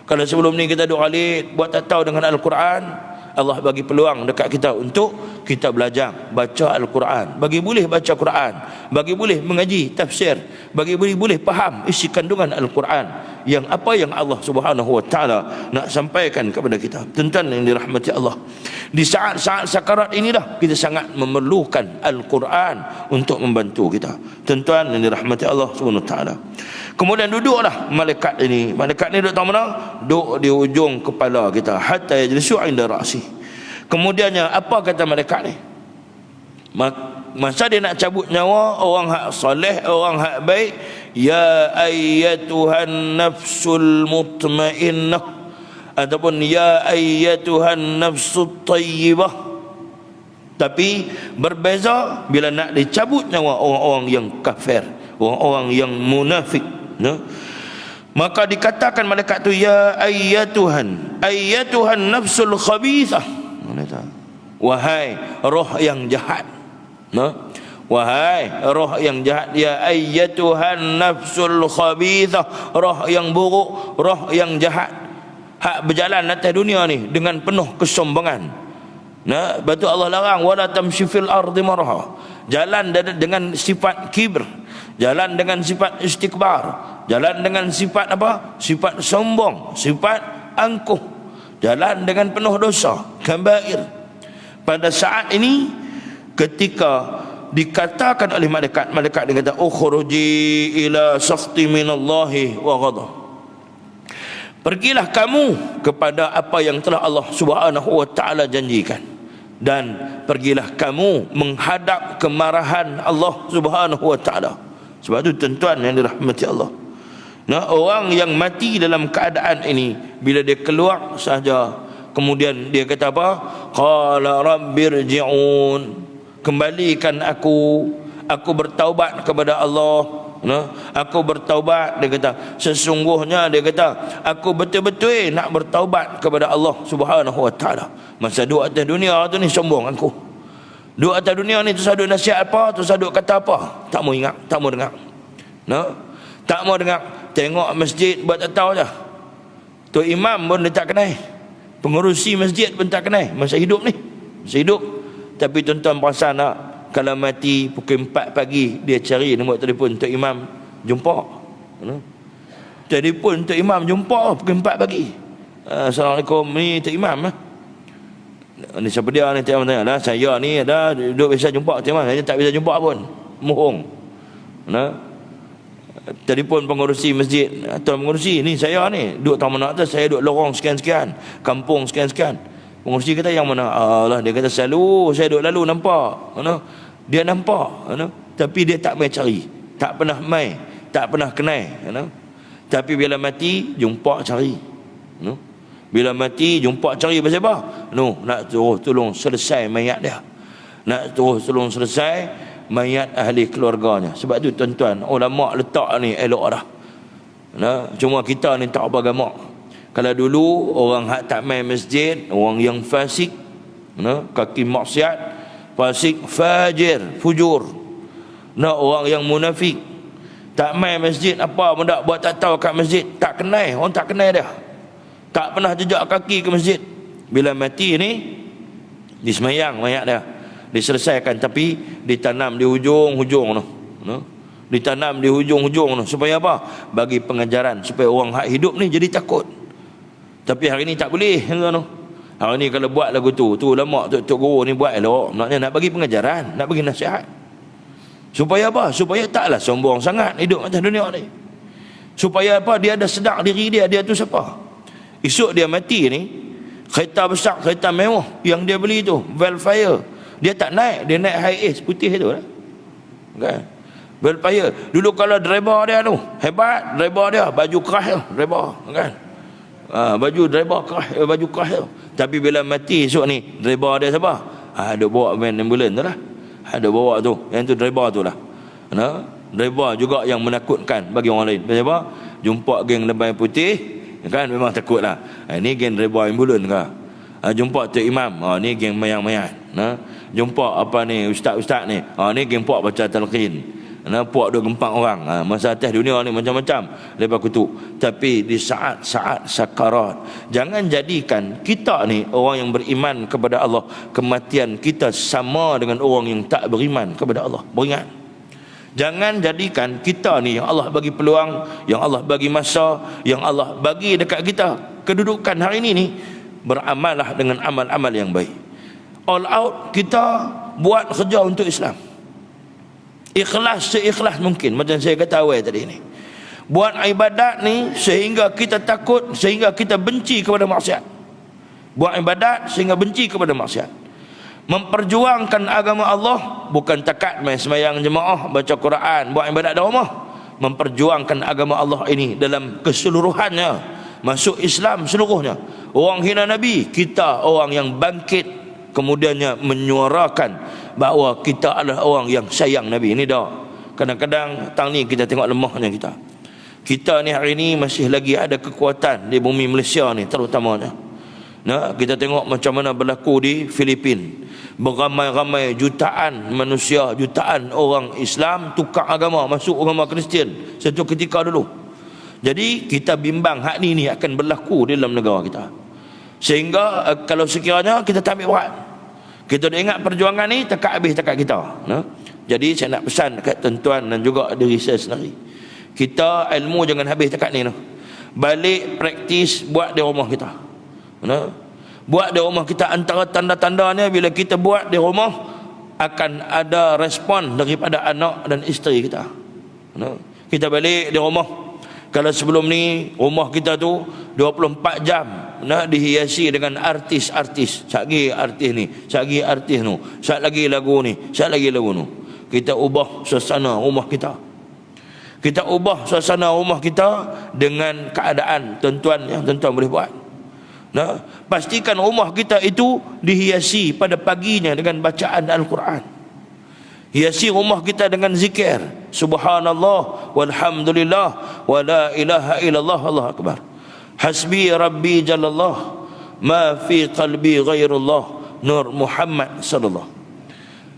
B: Kalau sebelum ni kita duk alik buat tak tahu dengan Al-Quran, Allah bagi peluang dekat kita untuk kita belajar baca Al-Quran, bagi boleh baca Quran, bagi boleh mengaji tafsir, bagi boleh faham isi kandungan Al-Quran yang apa yang Allah Subhanahu wa taala nak sampaikan kepada kita. Tuan-tuan yang dirahmati Allah, di saat-saat sakarat inilah kita sangat memerlukan Al-Quran untuk membantu kita. Tuan-tuan yang dirahmati Allah Subhanahu wa taala. Kemudian duduklah malaikat ini. Malaikat ni duduk tahu mana? Duduk di ujung kepala kita, hatta yajlisu 'inda ra'si. Kemudiannya apa kata malaikat ni? Masa dia nak cabut nyawa orang hak soleh, orang hak baik, ya ayyatuhan nafsul mutmainnah, ataupun ya ayyatuhan nafsut tayyibah. Tapi berbeza bila nak dicabut nyawa orang-orang yang kafir, orang-orang yang munafik, maka dikatakan malaikat tu, ya ayyatuhan nafsul khabithah, wahai roh yang jahat, wahai roh yang jahat, ya ayyatuhan nafsul khabithah, roh yang buruk, roh yang jahat, hak berjalan atas dunia ni dengan penuh kesombongan. Batu Allah larang, wala tamshi fil ardi marha, jalan dengan sifat kibr, jalan dengan sifat istikbar, jalan dengan sifat apa? Sifat sombong, sifat angkuh, jalan dengan penuh dosa, kabair. Pada saat ini ketika dikatakan oleh malaikat dia kata, ukhruji ila sakhti minallahi wa ghadab, pergilah kamu kepada apa yang telah Allah Subhanahu wa taala janjikan, dan pergilah kamu menghadap kemarahan Allah Subhanahu wa taala. Sebab itu tuan-tuan yang dirahmati Allah, Nah, orang yang mati dalam keadaan ini, bila dia keluar sahaja, kemudian dia kata apa? Qala rabbirji'un, kembalikan aku bertaubat kepada Allah. Nah, aku bertaubat, dia kata, sesungguhnya dia kata, aku betul-betul nak bertaubat kepada Allah Subhanahu wa taala. Masa duduk atas dunia tu ni sombong aku. Duduk atas dunia ni terus aduk nasihat apa, terus aduk kata apa, tak mau ingat, tak mau dengar. Nah, tak mau dengar. Tengok masjid buat tak tahu je. Tok imam pun dia tak kenal. Pengurusi masjid pun tak kenal. Masa hidup ni, masa hidup. Tapi tuan-tuan perasan tak, kalau mati pukul 4 pagi dia cari nombor telefon tok imam, jumpa. Telefon tok imam jumpa pukul 4 pagi. Assalamualaikum, ni tok imam ni siapa dia ni? Tok imam tanya lah, saya ni ada duduk biasa jumpa tok imam, saya tak bisa jumpa pun. Mohong. Telefon pengurusi masjid, tuan pengurusi, ni saya ni duduk taman atas, saya duduk lorong sekian-sekian, kampung sekian-sekian. Pengurusi kata yang mana? Allah, dia kata selalu saya duduk lalu nampak. Dia nampak, tapi dia tak mai cari, tak pernah mai, tak pernah kenal. Tapi bila mati jumpa cari. Bila mati jumpa cari pasal apa? Nak tolong selesai mayat dia. Nak tolong selesai mayat ahli keluarganya. Sebab tu tuan-tuan, ulama letak ni elok dah. Cuma kita ni tak beragama. Kalau dulu orang hak tak main masjid, orang yang fasik, kaki maksiat, fasik, fajir, fujur. Orang yang munafik, tak main masjid, apa pun tak buat, tak tahu kat masjid, tak kenal, orang tak kenal dia, tak pernah jejak kaki ke masjid. Bila mati ni disemayang mayat dia, diselesaikan, tapi ditanam di hujung-hujung tu. Ditanam di hujung-hujung tu supaya apa? Bagi pengajaran supaya orang hak hidup ni jadi takut. Tapi hari ni tak boleh. Hari ni kalau buat lagu tu ulama, tok guru ni buat elok, maknanya nak bagi pengajaran, nak bagi nasihat. Supaya apa? Supaya taklah sombong sangat hidup atas dunia ni. Supaya apa? Dia ada sedar diri dia tu siapa. Esok dia mati ni, kereta besar, kereta mewah yang dia beli tu, Velfire, dia tak naik, dia naik high ace putih tu lah. Kan? Velfire. Dulu kalau driver dia tu hebat, driver dia baju keras tu, driver, kan? Baju driver keras, baju keras tu. Tapi bila mati esok ni, driver dia siapa? Ada bawa van ambulans tu lah. Ada bawa tu, yang tu driver tu lah. Driver juga yang menakutkan bagi orang lain. Pasal apa? Jumpa geng lebay putih, kan, memang takut lah. Ni geng driver ambulans ke? Jumpa tok imam, ni geng mayang-mayang. Jumpa apa ni ustaz-ustaz ni, ni geng puak baca talqin. Puak duk gempang orang. Masa atas dunia ni macam-macam lepas kutuk. Tapi di saat-saat sakarat, jangan jadikan kita ni orang yang beriman kepada Allah, kematian kita sama dengan orang yang tak beriman kepada Allah. Beringat, jangan jadikan kita ni yang Allah bagi peluang, yang Allah bagi masa, yang Allah bagi dekat kita kedudukan hari ini ni, beramallah dengan amal-amal yang baik. All out kita buat kerja untuk Islam, ikhlas seikhlas mungkin. Macam saya kata awal tadi ni, buat ibadat ni sehingga kita takut, sehingga kita benci kepada maksiat. Buat ibadat sehingga benci kepada maksiat. Memperjuangkan agama Allah, bukan takat main sembahyang jemaah, baca Quran, buat ibadat di rumah. Memperjuangkan agama Allah ini dalam keseluruhannya, masuk Islam seluruhnya. Orang hina Nabi, kita orang yang bangkit kemudiannya menyuarakan bahawa kita adalah orang yang sayang Nabi. Ini dah kadang-kadang tang ni kita tengok lemahnya kita. Kita ni hari ni masih lagi ada kekuatan di bumi Malaysia ni terutamanya. Kita tengok macam mana berlaku di Filipina. Beramai-ramai jutaan manusia, jutaan orang Islam tukar agama, masuk agama Kristian satu ketika dulu. Jadi kita bimbang hak ni akan berlaku di dalam negara kita. Sehingga kalau sekiranya kita tak ambil berat, kita dah ingat perjuangan ni takat habis takat kita. Jadi saya nak pesan dekat tuan-tuan dan juga diri saya sendiri, kita ilmu jangan habis takat ni. Balik praktis buat di rumah kita. Buat di rumah kita. Antara tanda-tandanya bila kita buat di rumah, akan ada respon daripada anak dan isteri kita. Kita balik di rumah, kalau sebelum ni rumah kita tu 24 jam dihiasi dengan artis-artis, sagi artis ni, sagi artis nu, sat lagi lagu ni, sat lagi lagu nu. Kita ubah suasana rumah kita. Kita ubah suasana rumah kita dengan keadaan tuan-tuan yang tuan-tuan boleh buat. Nah, pastikan rumah kita itu dihiasi pada paginya dengan bacaan Al-Quran. Hiasi rumah kita dengan zikir, subhanallah walhamdulillah wa la ilaha illallah, Allahu akbar. Hasbi rabbi jalallah, ma fi qalbi ghairullah, Nur Muhammad sallallahu.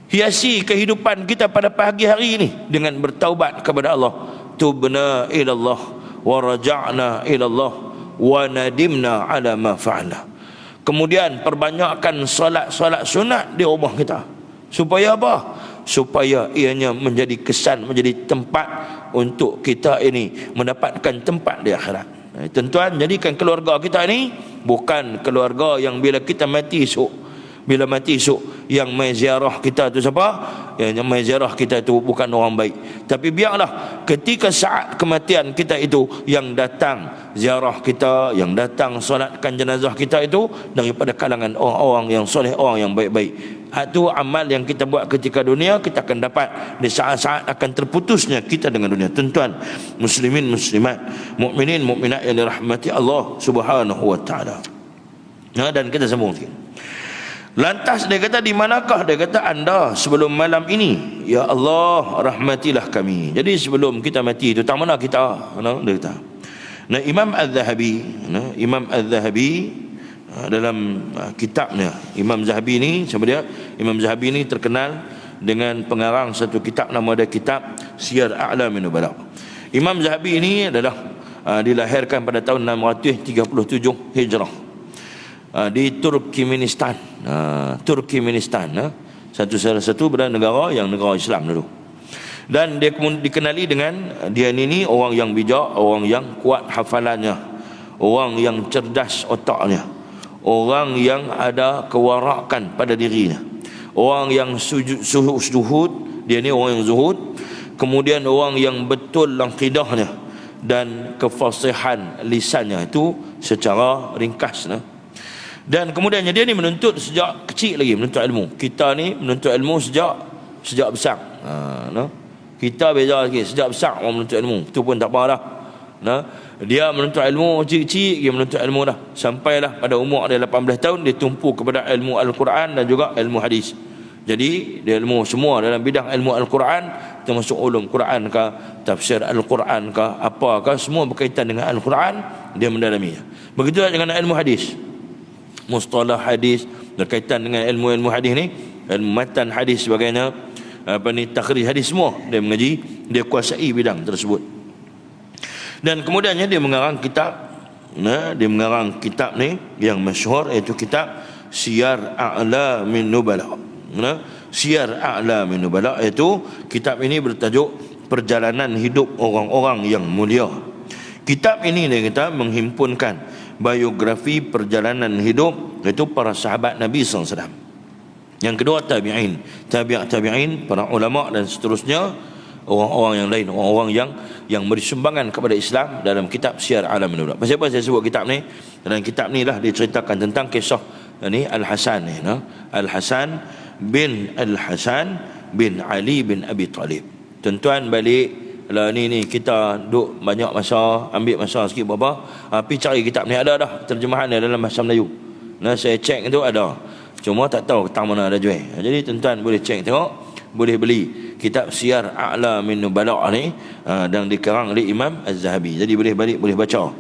B: Hiasi kehidupan kita pada pagi hari ini dengan bertaubat kepada Allah. Tubna ilallah wa raja'na ilallah wa nadimna ala ma fa'alna. Kemudian perbanyakkan solat sunat di rumah kita. Supaya apa? Supaya ianya menjadi kesan, menjadi tempat untuk kita ini mendapatkan tempat di akhirat. Tuan-tuan, jadikan keluarga kita ini bukan keluarga yang bila kita mati esok, bila mati esok yang mai ziarah kita tu siapa? Yang mai ziarah kita tu bukan orang baik. Tapi biarlah ketika saat kematian kita itu, yang datang ziarah kita, yang datang solatkan jenazah kita itu daripada kalangan orang-orang yang soleh, orang yang baik-baik. Itu amal yang kita buat ketika dunia, kita akan dapat di saat-saat akan terputusnya kita dengan dunia. Tuan-tuan, muslimin muslimat, mukminin mukminat yang dirahmati Allah Subhanahu wa taala. Dan kita sambung sikit. Lantas dia kata, di manakah? Dia kata, anda sebelum malam ini, ya Allah rahmatilah kami. Jadi sebelum kita mati itu, tak mana kita? Dia kata. Nah, Imam Az-Zahabi dalam kitabnya, Imam Zahabi ni siapa dia? Imam Zahabi ni terkenal dengan pengarang satu kitab, nama dia kitab Siyar A'lamin Nubala. Imam Zahabi ini adalah dilahirkan pada tahun 637 Hijrah di Turkmenistan. Salah satu negara yang negara Islam dulu. Dan dia dikenali dengan dia ini orang yang bijak, orang yang kuat hafalannya, orang yang cerdas otaknya, orang yang ada kewarakan pada dirinya, orang yang zuhud, dia ni orang yang zuhud, kemudian orang yang betul aqidahnya dan kefasihan lisannya itu secara ringkas. Dan kemudiannya dia ni menuntut sejak kecil lagi, menuntut ilmu. Kita ni menuntut ilmu sejak besar. Kita beza lagi, sejak besar orang menuntut ilmu. Itu pun tak apa dah. Dia menuntut ilmu kecil-kecil, dia menuntut ilmu dah. Sampailah pada umur dia 18 tahun, dia tumpu kepada ilmu Al-Quran dan juga ilmu hadis. Jadi dia ilmu semua dalam bidang ilmu Al-Quran, termasuk ulum Quran ke, tafsir Al-Quran ke, apakah, semua berkaitan dengan Al-Quran, dia mendalaminya. Begitu dengan ilmu hadis, mustalah hadis, berkaitan dengan ilmu-ilmu hadis ni, ilmu matan hadis sebagainya, takhrij hadis, semua dia mengaji, dia kuasai bidang tersebut. Dan kemudiannya dia mengarang kitab, kitab ni yang masyhur, iaitu kitab Siyar A'lamin Nubala. Siyar A'lamin Nubala, iaitu kitab ini bertajuk Perjalanan Hidup Orang-orang yang Mulia. Kitab ini dia kata menghimpunkan biografi perjalanan hidup iaitu para sahabat Nabi SAW. Yang kedua tabi'in, tabi'in, para ulama dan seterusnya, orang-orang yang lain, orang-orang yang beri sumbangan kepada Islam dalam kitab Siyar A'lamin Nubala. Pasal apa saya sebut kitab ni? Dalam kitab ni lah diceritakan tentang kisah ni Al-Hasan ni, Al-Hasan bin Ali bin Abi Talib. Tuan-tuan balik lah ni kita duk banyak masa, ambil masa sikit berapa, pergi cari kitab ni, ada dah terjemahan dia dalam bahasa Melayu. Saya cek tu ada, cuma tak tahu tang mana ada jual. Jadi tuan-tuan boleh cek tengok, boleh beli kitab Siyar A'lamin Nubala ni, dan dikarang oleh Imam Az-Zahabi. Jadi boleh balik, boleh baca,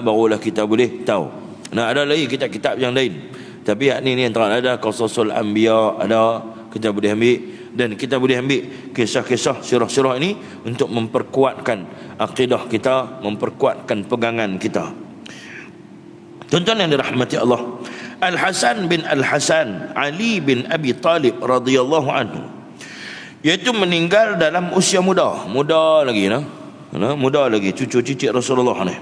B: barulah kita boleh tahu. Ada lagi kitab-kitab yang lain, tapi ni yang terang, ada Qasasul Anbiya, ada, kita boleh ambil. Dan kita boleh ambil kisah-kisah sirah-sirah ini untuk memperkuatkan akidah kita, memperkuatkan pegangan kita. Tuan-tuan yang dirahmati Allah, Al-Hasan bin Al-Hasan Ali bin Abi Talib radhiyallahu anhu, iaitu meninggal dalam usia muda lagi, muda lagi, cucu cicit Rasulullah ni.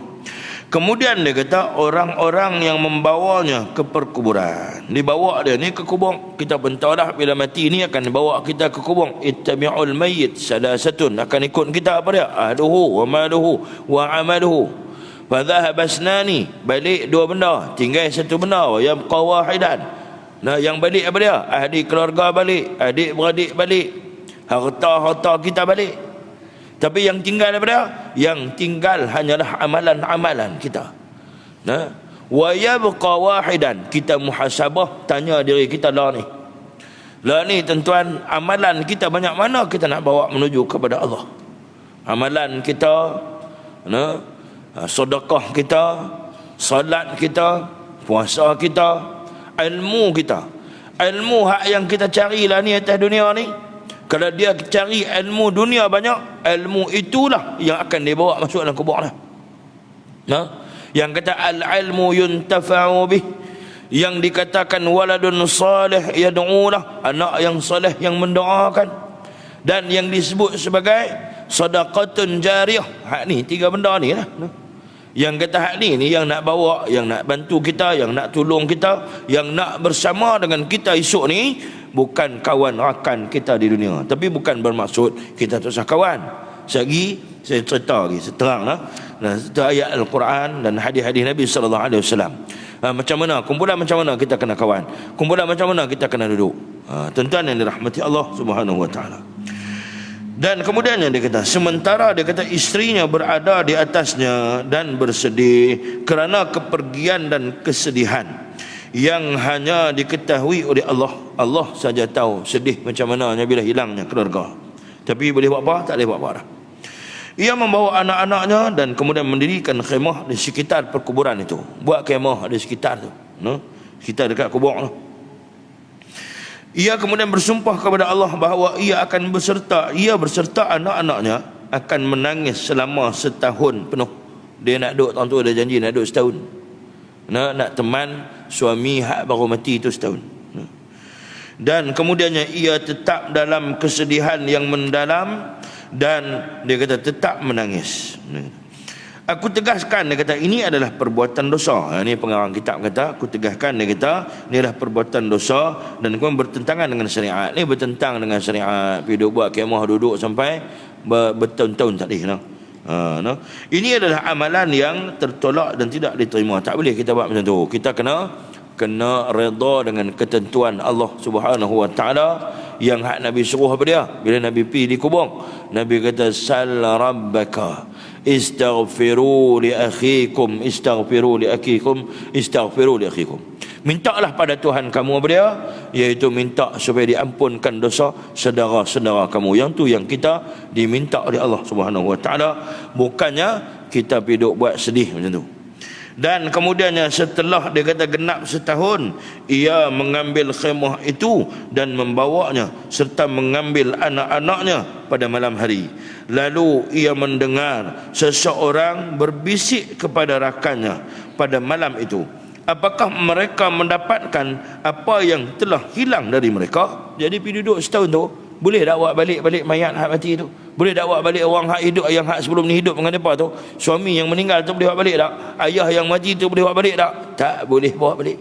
B: Kemudian dia kata orang-orang yang membawanya ke perkuburan, dibawa dia ni ke kubur. Kita pun tahu dah bila mati ni akan bawa kita ke kubur. Ittabi'ul mayyit salasatun, akan ikut kita apa dia? Ahluhu wa maluhu wa amaluhu. Fa dhahaba asnani, balik dua benda, tinggal satu benda, yang qawahidan. Yang balik apa dia? Ahli keluarga balik, adik beradik balik, harta kita balik. Tapi yang tinggal daripada, yang tinggal hanyalah amalan-amalan kita. Nah, wa yabqa wahidan, kita muhasabah, tanya diri kita lah ni. Lah ni tuan-tuan, amalan kita banyak mana kita nak bawa menuju kepada Allah? Amalan kita, nah, sedekah kita, salat kita, puasa kita, ilmu kita. Ilmu hak yang kita carilah ni atas dunia ni. Kalau dia cari ilmu dunia banyak, ilmu itulah yang akan dibawa masuk dalam kubur lah. Nah, yang kata al-ilmu yuntafa'u bih, yang dikatakan waladun salih yad'ulah, anak yang salih yang mendoakan, dan yang disebut sebagai sadaqatun jariyah. Hak ni, tiga benda ni lah. Yang kata hak ni yang nak bawa, yang nak bantu kita, yang nak tolong kita, yang nak bersama dengan kita esok ni, bukan kawan rakan kita di dunia. Tapi bukan bermaksud kita tak usah kawan. Segi saya cerita lagi, seterang lah. Nah, itu ayat Al-Quran dan hadis-hadis Nabi SAW. Macam mana, kumpulan macam mana kita kena kawan, kumpulan macam mana kita kena duduk. Tuan-tuan yang dirahmati Allah Subhanahu Wa Taala. Dan kemudiannya dia kata, sementara dia kata isterinya berada di atasnya dan bersedih kerana kepergian dan kesedihan yang hanya diketahui oleh Allah. Allah saja tahu sedih macam mananya bila hilangnya keluarga. Tapi boleh buat apa? Tak boleh buat apa dah. Ia membawa anak-anaknya dan kemudian mendirikan khemah di sekitar perkuburan itu. Buat khemah di sekitar tu, no? Sekitar dekat kubur tu. Ia kemudian bersumpah kepada Allah bahawa ia berserta anak-anaknya akan menangis selama setahun penuh. Dia nak duduk, tahun tu ada janji nak duduk setahun. Nak teman suami hak baru mati itu setahun. Dan kemudiannya ia tetap dalam kesedihan yang mendalam dan dia kata tetap menangis. Aku tegaskan, dia kata, ini adalah perbuatan dosa. Ini pengarang kitab kata, aku tegaskan, dia kata, ini adalah perbuatan dosa dan kemudian bertentangan dengan syariat. Ini bertentang dengan syariat. Pergi buat kemah duduk sampai bertahun-tahun tak boleh. No? Ini adalah amalan yang tertolak dan tidak diterima. Tak boleh kita buat macam tu. Kita kena redha dengan ketentuan Allah Subhanahu Wa Taala yang hak Nabi suruh apa dia? Bila Nabi pergi di kubur, Nabi kata sal rabbaka istaghfiru li akhikum istaghfiru li akhikum istaghfiru li akhikum. Mintalah pada Tuhan kamu apa dia? Iaitu minta supaya diampunkan dosa saudara-saudara kamu. Yang tu yang kita diminta oleh Allah Subhanahu Wa Taala, bukannya kita pergi duk buat sedih macam tu. Dan kemudiannya setelah dia kata genap setahun, ia mengambil khemah itu dan membawanya serta mengambil anak-anaknya pada malam hari. Lalu ia mendengar seseorang berbisik kepada rakannya pada malam itu, apakah mereka mendapatkan apa yang telah hilang dari mereka? Jadi pergi duduk setahun tu, boleh tak buat balik mayat hak mati tu? Boleh tak buat balik orang hak hidup, yang hak sebelum ni hidup dengan depa tu? Suami yang meninggal tu boleh buat balik tak? Ayah yang mati tu boleh buat balik tak? Tak boleh buat balik.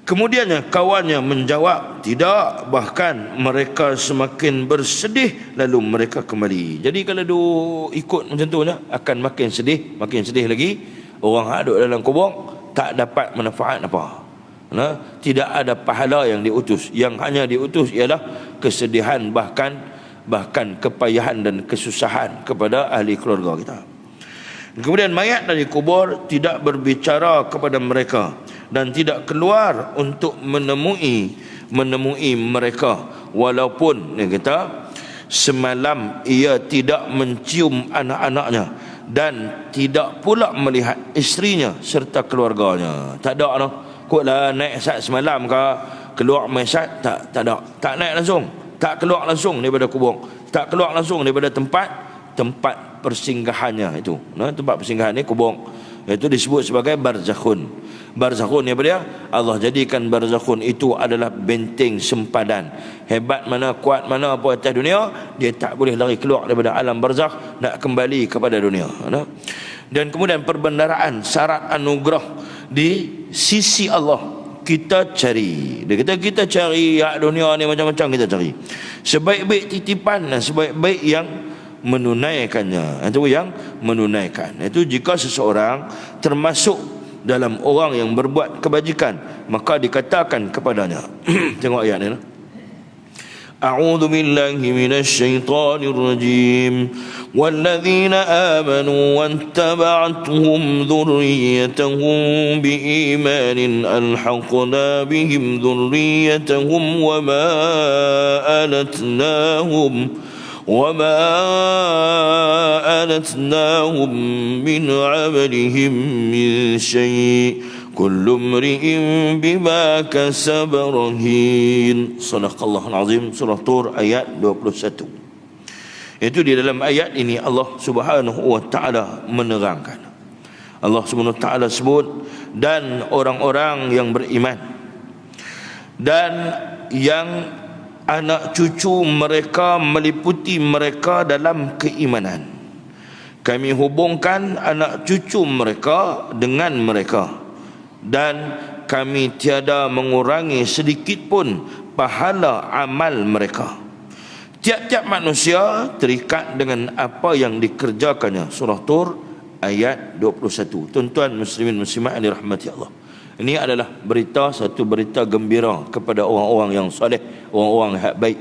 B: Kemudiannya kawannya menjawab, tidak, bahkan mereka semakin bersedih lalu mereka kembali. Jadi kalau dia ikut macam tu akan makin sedih lagi. Orang hak duduk dalam kubur tak dapat manfaat apa. Tidak ada pahala yang diutus. Yang hanya diutus ialah kesedihan, bahkan kepayahan dan kesusahan kepada ahli keluarga kita. Kemudian mayat dari kubur tidak berbicara kepada mereka dan tidak keluar untuk menemui mereka, walaupun dia kata semalam ia tidak mencium anak-anaknya dan tidak pula melihat isterinya serta keluarganya. Tak ada noh. Kotlah naik sat semalam ke keluar maisat, tak ada. Tak naik langsung, tak keluar langsung daripada kubur, tak keluar langsung daripada tempat persinggahannya itu. Tempat persinggahan ni kubur. Itu disebut sebagai barzakhun. Barzakhun ni apa dia? Allah jadikan barzakhun itu adalah benteng sempadan. Hebat mana, kuat mana apa atas dunia, dia tak boleh lari keluar daripada alam barzakh nak kembali kepada dunia. Dan kemudian perbendaraan syarat anugerah di sisi Allah kita cari. Dia kata kita cari hak dunia ni macam-macam kita cari. Sebaik-baik titipan dan sebaik-baik yang menunaikannya. Itu yang menunaikan. Itu jika seseorang termasuk dalam orang yang berbuat kebajikan, maka dikatakan kepadanya. Tengok ayat ni. أعوذ بالله من الشيطان الرجيم والذين آمنوا واتبعتهم ذريتهم بإيمان ألحقنا بهم ذريتهم وما ألتناهم من عملهم من شيء كل امرئ بما كسب رهين. Sadaqallahul Azim. Surah Tur ayat 21. Itu di dalam ayat ini Allah Subhanahu wa taala menerangkan. Allah Subhanahu wa taala sebut, dan orang-orang yang beriman dan yang anak cucu mereka meliputi mereka dalam keimanan, kami hubungkan anak cucu mereka dengan mereka, dan kami tiada mengurangi sedikit pun pahala amal mereka. Tiap-tiap manusia terikat dengan apa yang dikerjakannya. Surah Tur ayat 21. Tuan-tuan muslimin muslimat yang dirahmati Allah, ini adalah satu berita gembira kepada orang-orang yang soleh, orang-orang yang baik.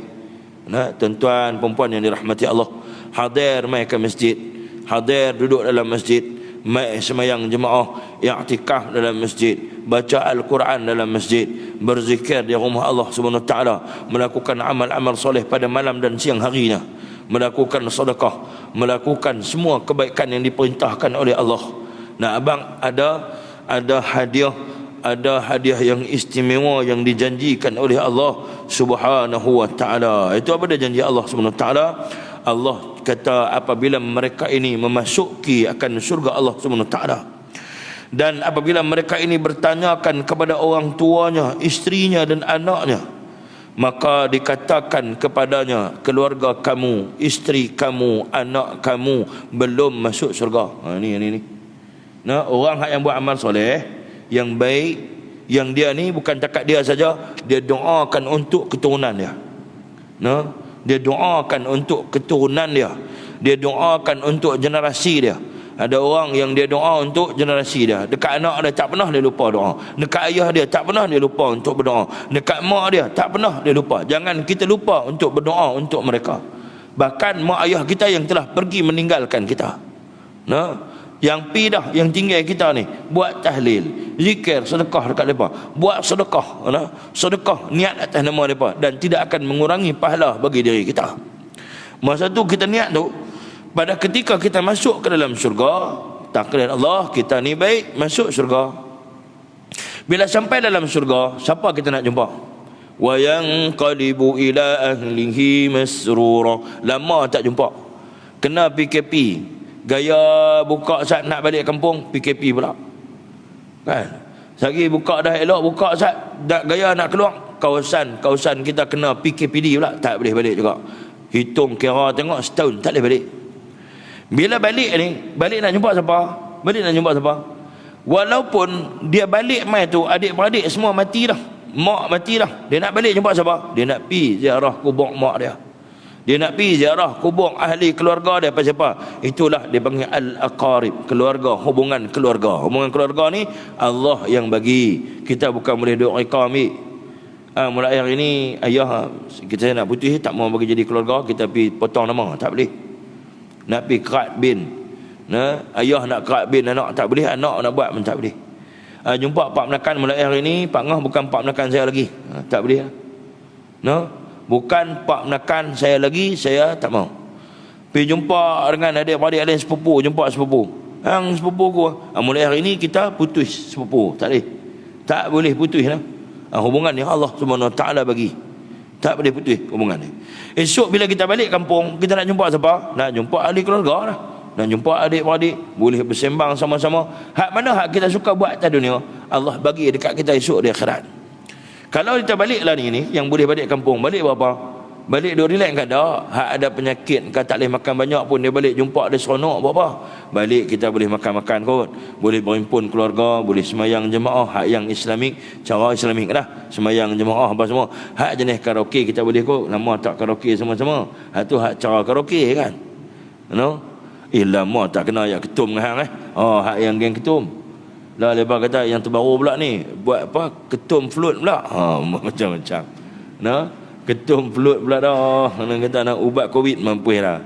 B: Nah, tuan-tuan perempuan yang dirahmati Allah, hadir mai ke masjid, hadir duduk dalam masjid, mai sembahyang jemaah, i'tikaf dalam masjid, baca Al-Quran dalam masjid, berzikir di rumah Allah Subhanahu wa taala, melakukan amal-amal soleh pada malam dan siang harinya, melakukan sedekah, melakukan semua kebaikan yang diperintahkan oleh Allah. Nah, abang ada hadiah yang istimewa yang dijanjikan oleh Allah Subhanahu wa taala. Itu apa dia janji Allah Subhanahu wa taala? Allah kata apabila mereka ini memasuki akan surga Allah Subhanahu wa taala, dan apabila mereka ini bertanyakan kepada orang tuanya, isterinya dan anaknya, maka dikatakan kepadanya, keluarga kamu, isteri kamu, anak kamu belum masuk surga. Ini. Nah, orang yang buat amal soleh, yang baik, yang dia ni bukan cakap dia saja, dia doakan untuk keturunan dia. Nah, dia doakan untuk keturunan dia, dia doakan untuk generasi dia. Ada orang yang dia doa untuk generasi dia. Dekat anak dia tak pernah dia lupa doa. Dekat ayah dia tak pernah dia lupa untuk berdoa. Dekat mak dia tak pernah dia lupa. Jangan kita lupa untuk berdoa untuk mereka. Bahkan mak ayah kita yang telah pergi meninggalkan kita. Nah, yang pi dah, yang tinggal kita ni, buat tahlil, zikir, sedekah dekat mereka. Buat sedekah, sedekah niat atas nama mereka, dan tidak akan mengurangi pahala bagi diri kita. Masa tu kita niat tu, pada ketika kita masuk ke dalam syurga, takdir Allah kita ni baik, masuk syurga. Bila sampai dalam syurga, siapa kita nak jumpa? Wa yanqalibu ila ahlihi masrura. Lama tak jumpa, kena PKP, gaya buka saat nak balik kampung, PKP pula kan. Sehari buka dah elok, buka saat gaya nak keluar, kawasan kita kena PKPD pula, tak boleh balik juga. Hitung kira tengok setahun tak boleh balik. Bila balik ni, balik nak jumpa siapa? Walaupun dia balik mai tu, adik-beradik semua mati dah, mak mati dah, dia nak balik jumpa siapa? Dia nak pi ziarah kubur mak dia, dia nak pi ziarah kubur ahli keluarga dia. Siapa? Itulah dia panggil al-aqarib, keluarga, hubungan keluarga. Hubungan keluarga ni Allah yang bagi, kita bukan boleh duk reka ambil. Mulai hari ni ayah kita nak putih, tak mau bagi jadi keluarga, kita pi potong nama, tak boleh. Nak pi kerat bin, ayah nak kerat bin anak, tak boleh. Anak nak buat pun tak boleh. Jumpa pak menakan mulai hari ni, Pak Ngah bukan pak menakan saya lagi, tak boleh. Bukan pak menakan saya lagi, saya tak mau. Pergi jumpa dengan adik-beradik lain, sepupu, jumpa sepupu. Yang sepupu ku, mulai hari ni kita putus sepupu, tak boleh. Tak boleh putus lah. Hubungan yang Allah Subhanahu wa taala bagi, tak boleh putus hubungan ni. Esok bila kita balik kampung, kita nak jumpa siapa? Nak jumpa ahli keluarga lah, nak jumpa adik-beradik, boleh bersembang sama-sama. Hak mana hak kita suka buat atas dunia, Allah bagi dekat kita esok di akhirat. Kalau kita balik lah ni, yang boleh balik kampung, balik berapa? Balik dia relax kat dah. Hak ada penyakit, kata tak boleh makan banyak pun, dia balik jumpa dia seronok berapa? Balik kita boleh makan-makan kot, boleh berhimpun keluarga, boleh semayang jemaah. Hak yang Islamik, cara Islamik dah, semayang jemaah apa semua. Hak jenis karaoke kita boleh kot, nama tak karaoke sama-sama. Hak tu hak cara karaoke kan, lama tak kena ayat ketum dengan hang hak yang geng ketum lah. Lepas kata yang terbaru pula ni buat apa, ketum float pula, macam-macam. Ketum pelut pula dah. Orang kata nak ubat COVID mampu dah.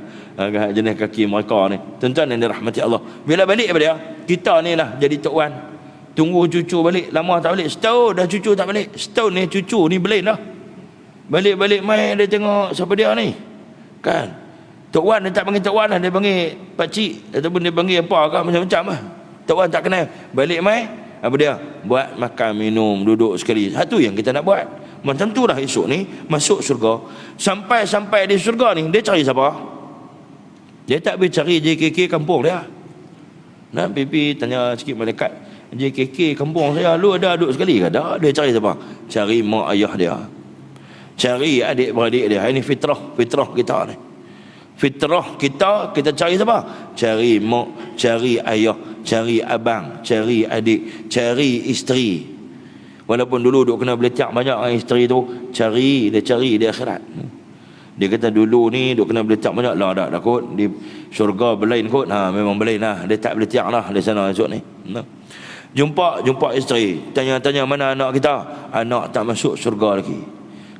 B: Jenis kaki mereka ni. Tuan-tuan yang dirahmati Allah. Bila balik apa dia? Kita ni lah jadi Tok Wan. Tunggu cucu balik. Lama tak balik. Setahun dah cucu tak balik. Setahun ni cucu ni belin dah. Balik-balik mai dia tengok siapa dia ni. Kan? Tok Wan dia tak panggil Tok Wan lah. Dia panggil pakcik. Ataupun dia panggil apa ke macam-macam lah. Tok Wan tak kenal. Balik mai. Apa dia? Buat makan, minum, duduk sekali. Satu yang kita nak buat. Macam tu lah esok ni masuk surga. Sampai di surga ni dia cari siapa? Dia tak boleh cari JKK kampung dia. Nak pipi tanya sikit malaikat, JKK kampung saya lu ada duduk sekali ke? Tak. Dia cari siapa? Cari mak ayah dia. Cari adik-beradik dia. Ini fitrah kita ni. Fitrah kita cari siapa? Cari mak, cari ayah, cari abang, cari adik, cari isteri. Walaupun dulu duk kena beletak banyak dengan isteri tu, dia cari di akhirat. Dia kata dulu ni duk kena beletak banyak lah, dah kot di syurga berlain kot. Memang berlain lah. Dia tak beletak lah di sana esok ni. Jumpa isteri, tanya mana anak kita? Anak tak masuk syurga lagi.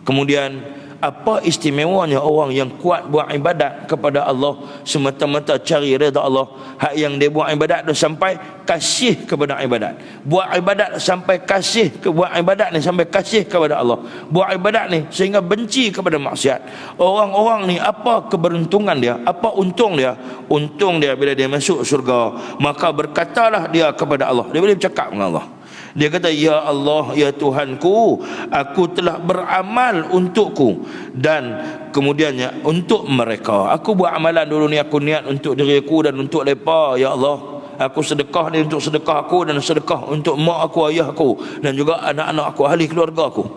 B: Kemudian apa istimewanya orang yang kuat buat ibadat kepada Allah semata-mata cari redha Allah? Hak yang dia buat ibadat tu sampai kasih kepada ibadat. Buat ibadat sampai kasih buat ibadat ni sampai kasih kepada Allah. Buat ibadat ni sehingga benci kepada maksiat. Orang-orang ni apa keberuntungan dia? Apa untung dia? Untung dia bila dia masuk surga, maka berkatalah dia kepada Allah. Dia boleh bercakap dengan Allah. Dia kata, ya Allah, ya Tuhanku, aku telah beramal untukku dan kemudiannya untuk mereka. Aku buat amalan dulu ni, aku niat untuk diriku dan untuk mereka. Ya Allah, aku sedekah ni untuk sedekah aku dan sedekah untuk mak aku, ayah aku dan juga anak-anak aku, ahli keluarga aku.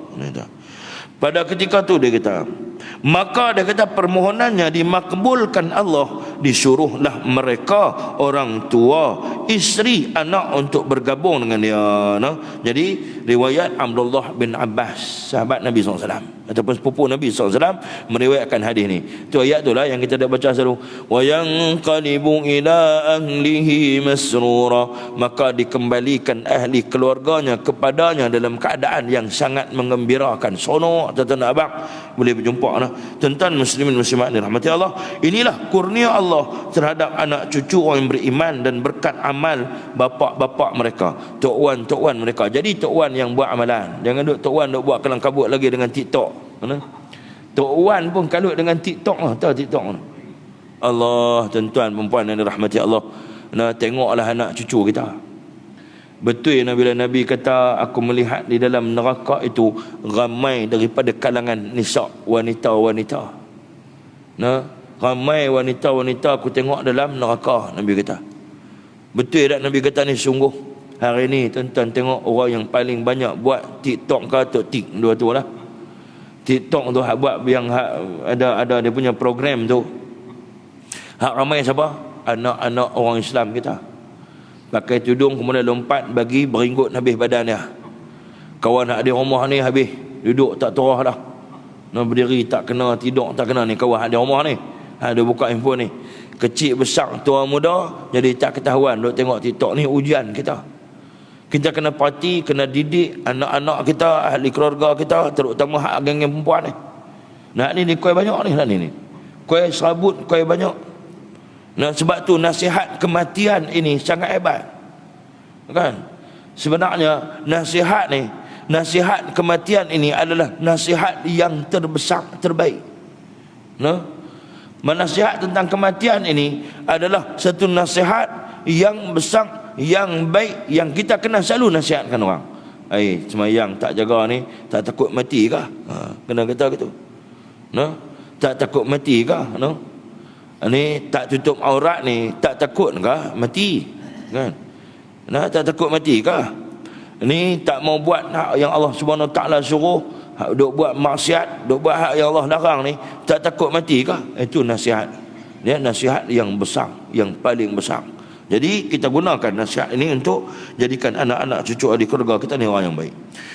B: Pada ketika tu dia kata, maka dia kata permohonannya dimakbulkan Allah, disuruhlah mereka orang tua, isteri, anak untuk bergabung dengan dia. Jadi riwayat Abdullah bin Abbas, sahabat Nabi SAW ataupun sepupu Nabi SAW, meriwayatkan hadis ni. Tu ayat tu lah yang kita dah baca selalu. Wa yanqalibu ila ahlihi masrura, maka dikembalikan ahli keluarganya kepadanya dalam keadaan yang sangat menggembirakan. Sonok tuan-tuan abang boleh berjumpa nah. Tuan-tuan muslimin muslimat dirahmati Allah, inilah kurnia Allah terhadap anak cucu orang yang beriman dan berkat amal bapa-bapa mereka, tok wan mereka. Jadi tok wan yang buat amalan, jangan duk tok wan duk buat kelang kabut lagi dengan TikTok. Tok wan pun kalut dengan TikTok lah, tahu TikTok lah. Allah, tuan-tuan perempuan yang dirahmati Allah, tengoklah anak cucu kita. Betul bila Nabi kata, aku melihat di dalam neraka itu ramai daripada kalangan nisa, wanita-wanita. Ramai wanita-wanita aku tengok dalam neraka, Nabi kata. Betul tak Nabi kata ni? Sungguh hari ni tuan-tuan tengok orang yang paling banyak buat TikTok ke tik dua tu lah. TikTok tu hak buat yang ada dia punya program tu. Hak ramai siapa? Anak-anak orang Islam kita. Pakai tudung kemudian lompat bagi beringgut habis badan dia. Kawan hak di rumah ni habis duduk tak terah dah. Berdiri tak kena, tidur tak kena ni kawan hak di rumah ni. Dia buka handphone ni. Kecil besar tua muda jadi tak ketahuan duk tengok TikTok ni. Ujian kita. Kita kena parti, kena didik anak-anak kita, ahli keluarga kita, terutama hak geng-geng perempuan ni. Ni kuih banyak ni. Kuih serabut, kuih banyak. Sebab tu nasihat kematian ini sangat hebat. Kan? Sebenarnya nasihat kematian ini adalah nasihat yang terbesar, terbaik. Menasihat tentang kematian ini adalah satu nasihat yang besar, yang baik, yang kita kena selalu nasihatkan orang. Semayang tak jaga ni, tak takut mati kah? Kena kata gitu. Tak takut mati kah? Ni tak tutup aurat ni, tak takut kah mati? Kan? Tak takut mati kah? Ni tak mau buat hak yang Allah Subhanahu Wa Taala suruh, duk buat maksiat, duk buat hak yang Allah larang ni, tak takut mati kah? Itu nasihat. Dia nasihat yang besar, yang paling besar. Jadi kita gunakan nasihat ini untuk jadikan anak-anak cucu adik keluarga kita ni orang yang baik.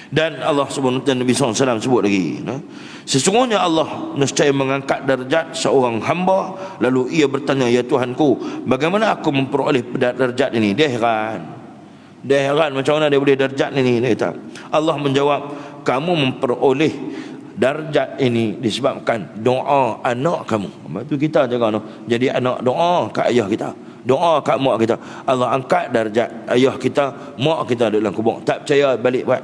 B: Dan Allah Subhanahu dan Nabi SAW sebut lagi, sesungguhnya Allah nescaya mengangkat darjat seorang hamba, lalu ia bertanya, ya Tuhanku, bagaimana aku memperoleh darjat ini? Dia heran macam mana dia boleh darjat ini. Dia kata, Allah menjawab, kamu memperoleh darjat ini disebabkan doa anak kamu. Lepas tu kita jaga no. Jadi anak doa kat ayah kita, doa kat mak kita, Allah angkat darjat ayah kita, mak kita dalam kubur. Tak percaya balik buat.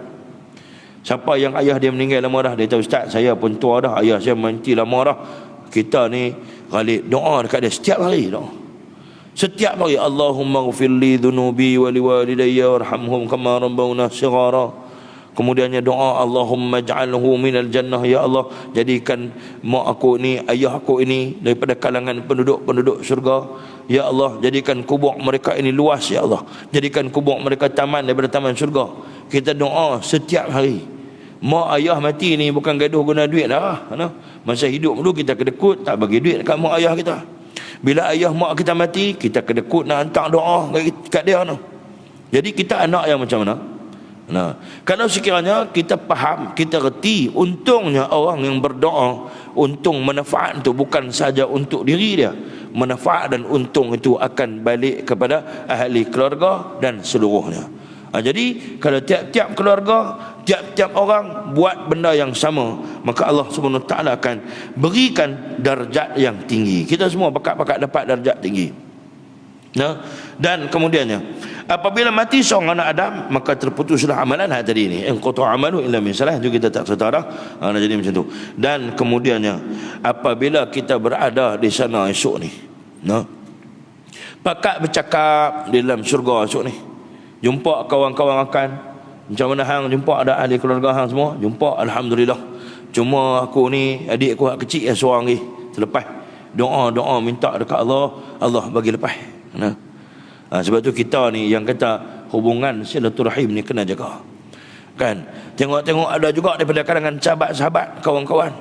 B: Siapa yang ayah dia meninggal lama dah, dia tahu ustaz saya pun tua dah, ayah saya mati lama dah. Kita ni Ghalib doa dekat dia setiap hari doa. Setiap hari Allahumma ghfirli dhunubi wa liwalidayya warhamhum kama rabbawna shighara. Kemudiannya doa Allahumma ij'alhu minal jannah, ya Allah jadikan mak aku ni, ayah aku ini daripada kalangan penduduk-penduduk syurga. Ya Allah jadikan kubur mereka ini luas, ya Allah jadikan kubur mereka taman daripada taman syurga. Kita doa setiap hari. Mak ayah mati ni bukan gaduh guna duit dah. Masa hidup dulu kita kedekut tak bagi duit dekat mak ayah kita. Bila ayah mak kita mati, kita kedekut nak hantar doa kat dia. Jadi kita anak yang macam mana? Nah, kalau sekiranya kita faham, kita reti, untungnya orang yang berdoa, untung manfaat itu bukan saja untuk diri dia, manfaat dan untung itu akan balik kepada ahli keluarga dan seluruhnya. Jadi kalau tiap-tiap keluarga, tiap-tiap orang buat benda yang sama, maka Allah SWT akan berikan darjat yang tinggi. Kita semua bakat-bakat dapat darjat tinggi. Dan kemudiannya apabila mati seorang anak Adam, maka terputuslah amalan tadi ini. Qata amalu illa min salah, itu kita tak serta dah. Jadi macam tu. Dan kemudiannya apabila kita berada di sana esok ni, pakat bercakap di dalam syurga esok ni, jumpa kawan-kawan akan macam mana hang jumpa ada ahli keluarga hang semua, jumpa alhamdulillah. Cuma aku ni adik aku kecil yang seorang ni terlepas. Doa-doa minta dekat Allah, Allah bagi lepas. Sebab tu kita ni yang kata hubungan silaturahim ni kena jaga. Kan? Tengok-tengok ada juga daripada kalangan sahabat-sahabat, kawan-kawan.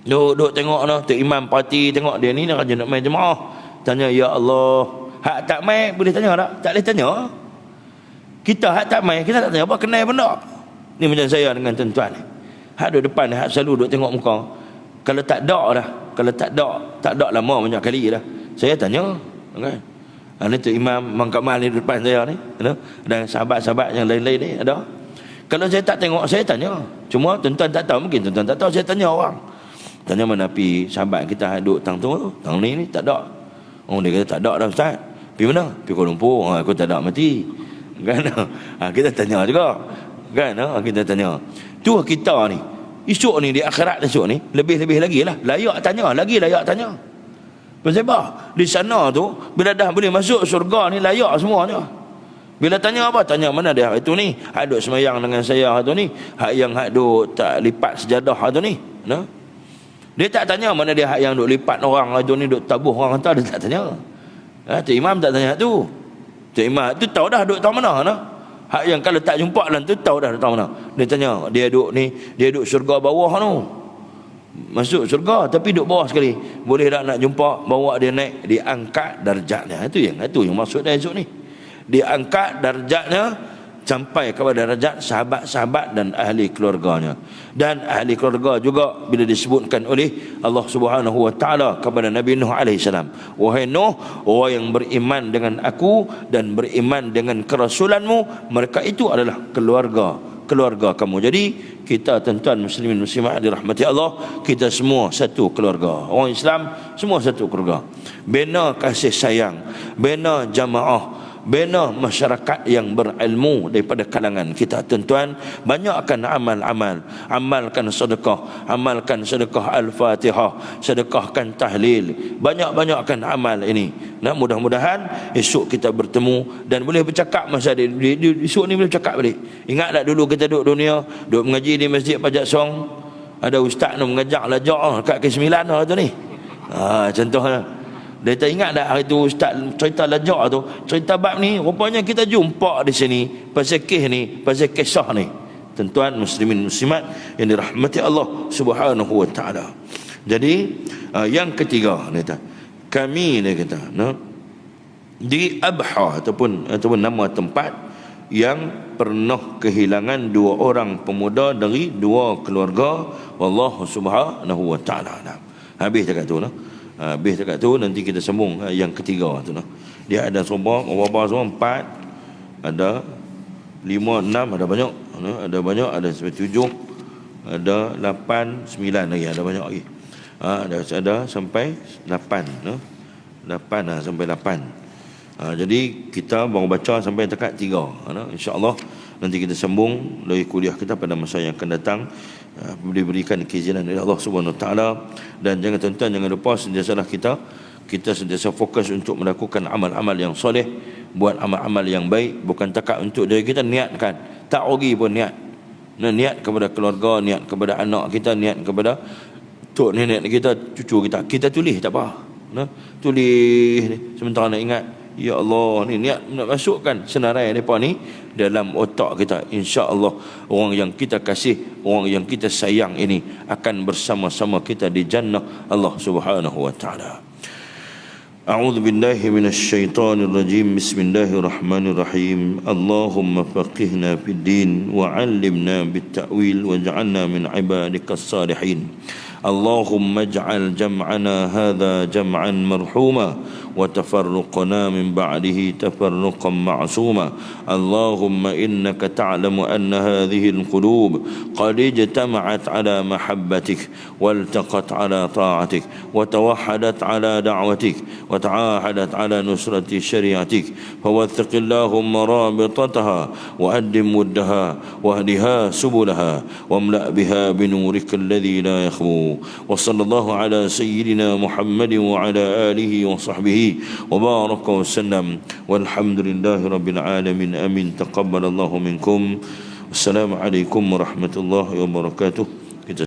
B: Duk tengok Tok Imam parti, tengok dia ni rajin nak main jemaah. Tanya, ya Allah, hak tak main boleh tanya tak? Tak boleh tanya. Kita hak tak main, kita tak tanya apa kenal benda. Ni macam saya dengan tuan-tuan ni. Hak duduk depan, hak selalu duduk tengok muka. Kalau tak ada dah, kalau tak ada lama banyak kali dah, saya tanya. Kan? Ini Tok Imam Mangkamal ni depan saya ni, dan sahabat-sahabat yang lain-lain ni ada. Kalau saya tak tengok, saya tanya. Cuma tuan-tuan tak tahu, mungkin tuan-tuan tak tahu, saya tanya orang. Tanya mana pi sahabat kita duduk tang tu, tang ni tak ada. Oh dia kata tak ada dah ustaz. Pi mana? Pi Kuala Lumpur. Aku tak ada mati. Kan? Kita tanya juga. Kan? Kita tanya. Tu kita ni. Esok ni di akhirat esok ni lebih-lebih lagi lah. Layak tanya, lagi layak tanya. Sebab di sana tu bila dah boleh masuk syurga ni layak semuanya. Bila tanya apa? Tanya mana dia itu ni, hak duk semayang dengan saya tu ni, hak yang hak duk tak lipat sejadah tu ni. Dia tak tanya mana dia hak yang duk lipat orang tu ni, duk tabuh orang hantar, dia tak tanya. Tok Imam tak tanya tu. Tok Imam tu tahu dah duk tahu mana. Hak yang kalau tak jumpa lah tu tahu dah duk tahu mana. Dia tanya, dia duk ni, dia duk syurga bawah tu. Masuk syurga tapi duduk bawah sekali. Boleh tak nak jumpa, bawa dia naik, diangkat darjatnya. Itu yang maksud dia esok ni. Diangkat darjatnya sampai kepada darjat sahabat-sahabat dan ahli keluarganya. Dan ahli keluarga juga bila disebutkan oleh Allah Subhanahu wa taala kepada Nabi Nuh alaihi salam, wahai Nuh, orang yang beriman dengan aku dan beriman dengan kerasulanmu, mereka itu adalah keluarga kamu. Jadi kita tuan-tuan muslimin muslimat dirahmati Allah, kita semua satu keluarga. Orang Islam semua satu keluarga. Bina kasih sayang, bina jamaah, bina masyarakat yang berilmu daripada kalangan kita. Tuan-tuan, banyakkan amal-amal, amalkan sedekah al-Fatihah, sedekahkan tahlil, banyak-banyakkan amal ini. Nah, mudah-mudahan esok kita bertemu dan boleh bercakap masa esok ni boleh bercakap balik. Ingat tak dulu kita duduk dunia, duduk mengaji di Masjid Pajak Song, ada ustaz nak mengajak lajak kat ke-9 tu ni. Contohnya dia tak ingat dah hari tu ustaz cerita lajak tu, cerita bab ni, rupanya kita jumpa di sini pasal kes ni, pasal kisah ni. Tuan-tuan muslimin muslimat yang dirahmati Allah Subhanahu wa taala. Jadi yang ketiga ni kami ni kata di Abha ataupun nama tempat yang pernah kehilangan 2 orang pemuda dari 2 keluarga Allah Subhanahu wa taala. Habis cakap tu habis cakap tu, nanti kita sambung yang ketiga tu. Dia ada semua 4, ada 5, 6, ada banyak, ada sampai 7, ada 8, 9 lagi, ada banyak lagi. Ada sampai 8, 8 sampai 8. Jadi kita baru baca sampai dekat 3. InsyaAllah nanti kita sambung dari kuliah kita pada masa yang akan datang. Diberikan keizinan oleh Allah Subhanahu Wa Taala. Dan jangan tuan-tuan, jangan lupa sentiasalah kita sentiasa fokus untuk melakukan amal-amal yang soleh, buat amal-amal yang baik, bukan takat untuk diri kita, niatkan. Tak rugi pun niat. Niat kepada keluarga, niat kepada anak kita, niat kepada tok nenek kita, cucu kita. Kita tulis tak apa. Tulis sementara nak ingat, ya Allah, ni niat nak masukkan senarai mereka ni dalam otak kita. InsyaAllah orang yang kita kasih, orang yang kita sayang ini akan bersama-sama kita di jannah Allah Subhanahu Wa Taala. A'udzu billahi minasyaitonir rajim. Bismillahirrahmanirrahim. Allahumma faqihna fid din wa 'allimna bit ta'wil waj'alna min 'ibadikas salihin. اللهم اجعل جمعنا هذا جمعا مرحوما وتفرقنا من بعده تفرقا معصوما. اللهم إنك تعلم أن هذه القلوب قد اجتمعت على محبتك والتقت على طاعتك وتوحدت على دعوتك وتعاهدت على نصرة شريعتك، فوثق اللهم رابطتها وأدم ودها واهدها سبلها واملأ بها بنورك الذي لا يخبو. وصلى الله على سيدنا محمد وعلى آله وصحبه وبارك وسلم والحمد لله رب العالمين. آمين. تقبل الله منكم. السلام عليكم ورحمة الله وبركاته.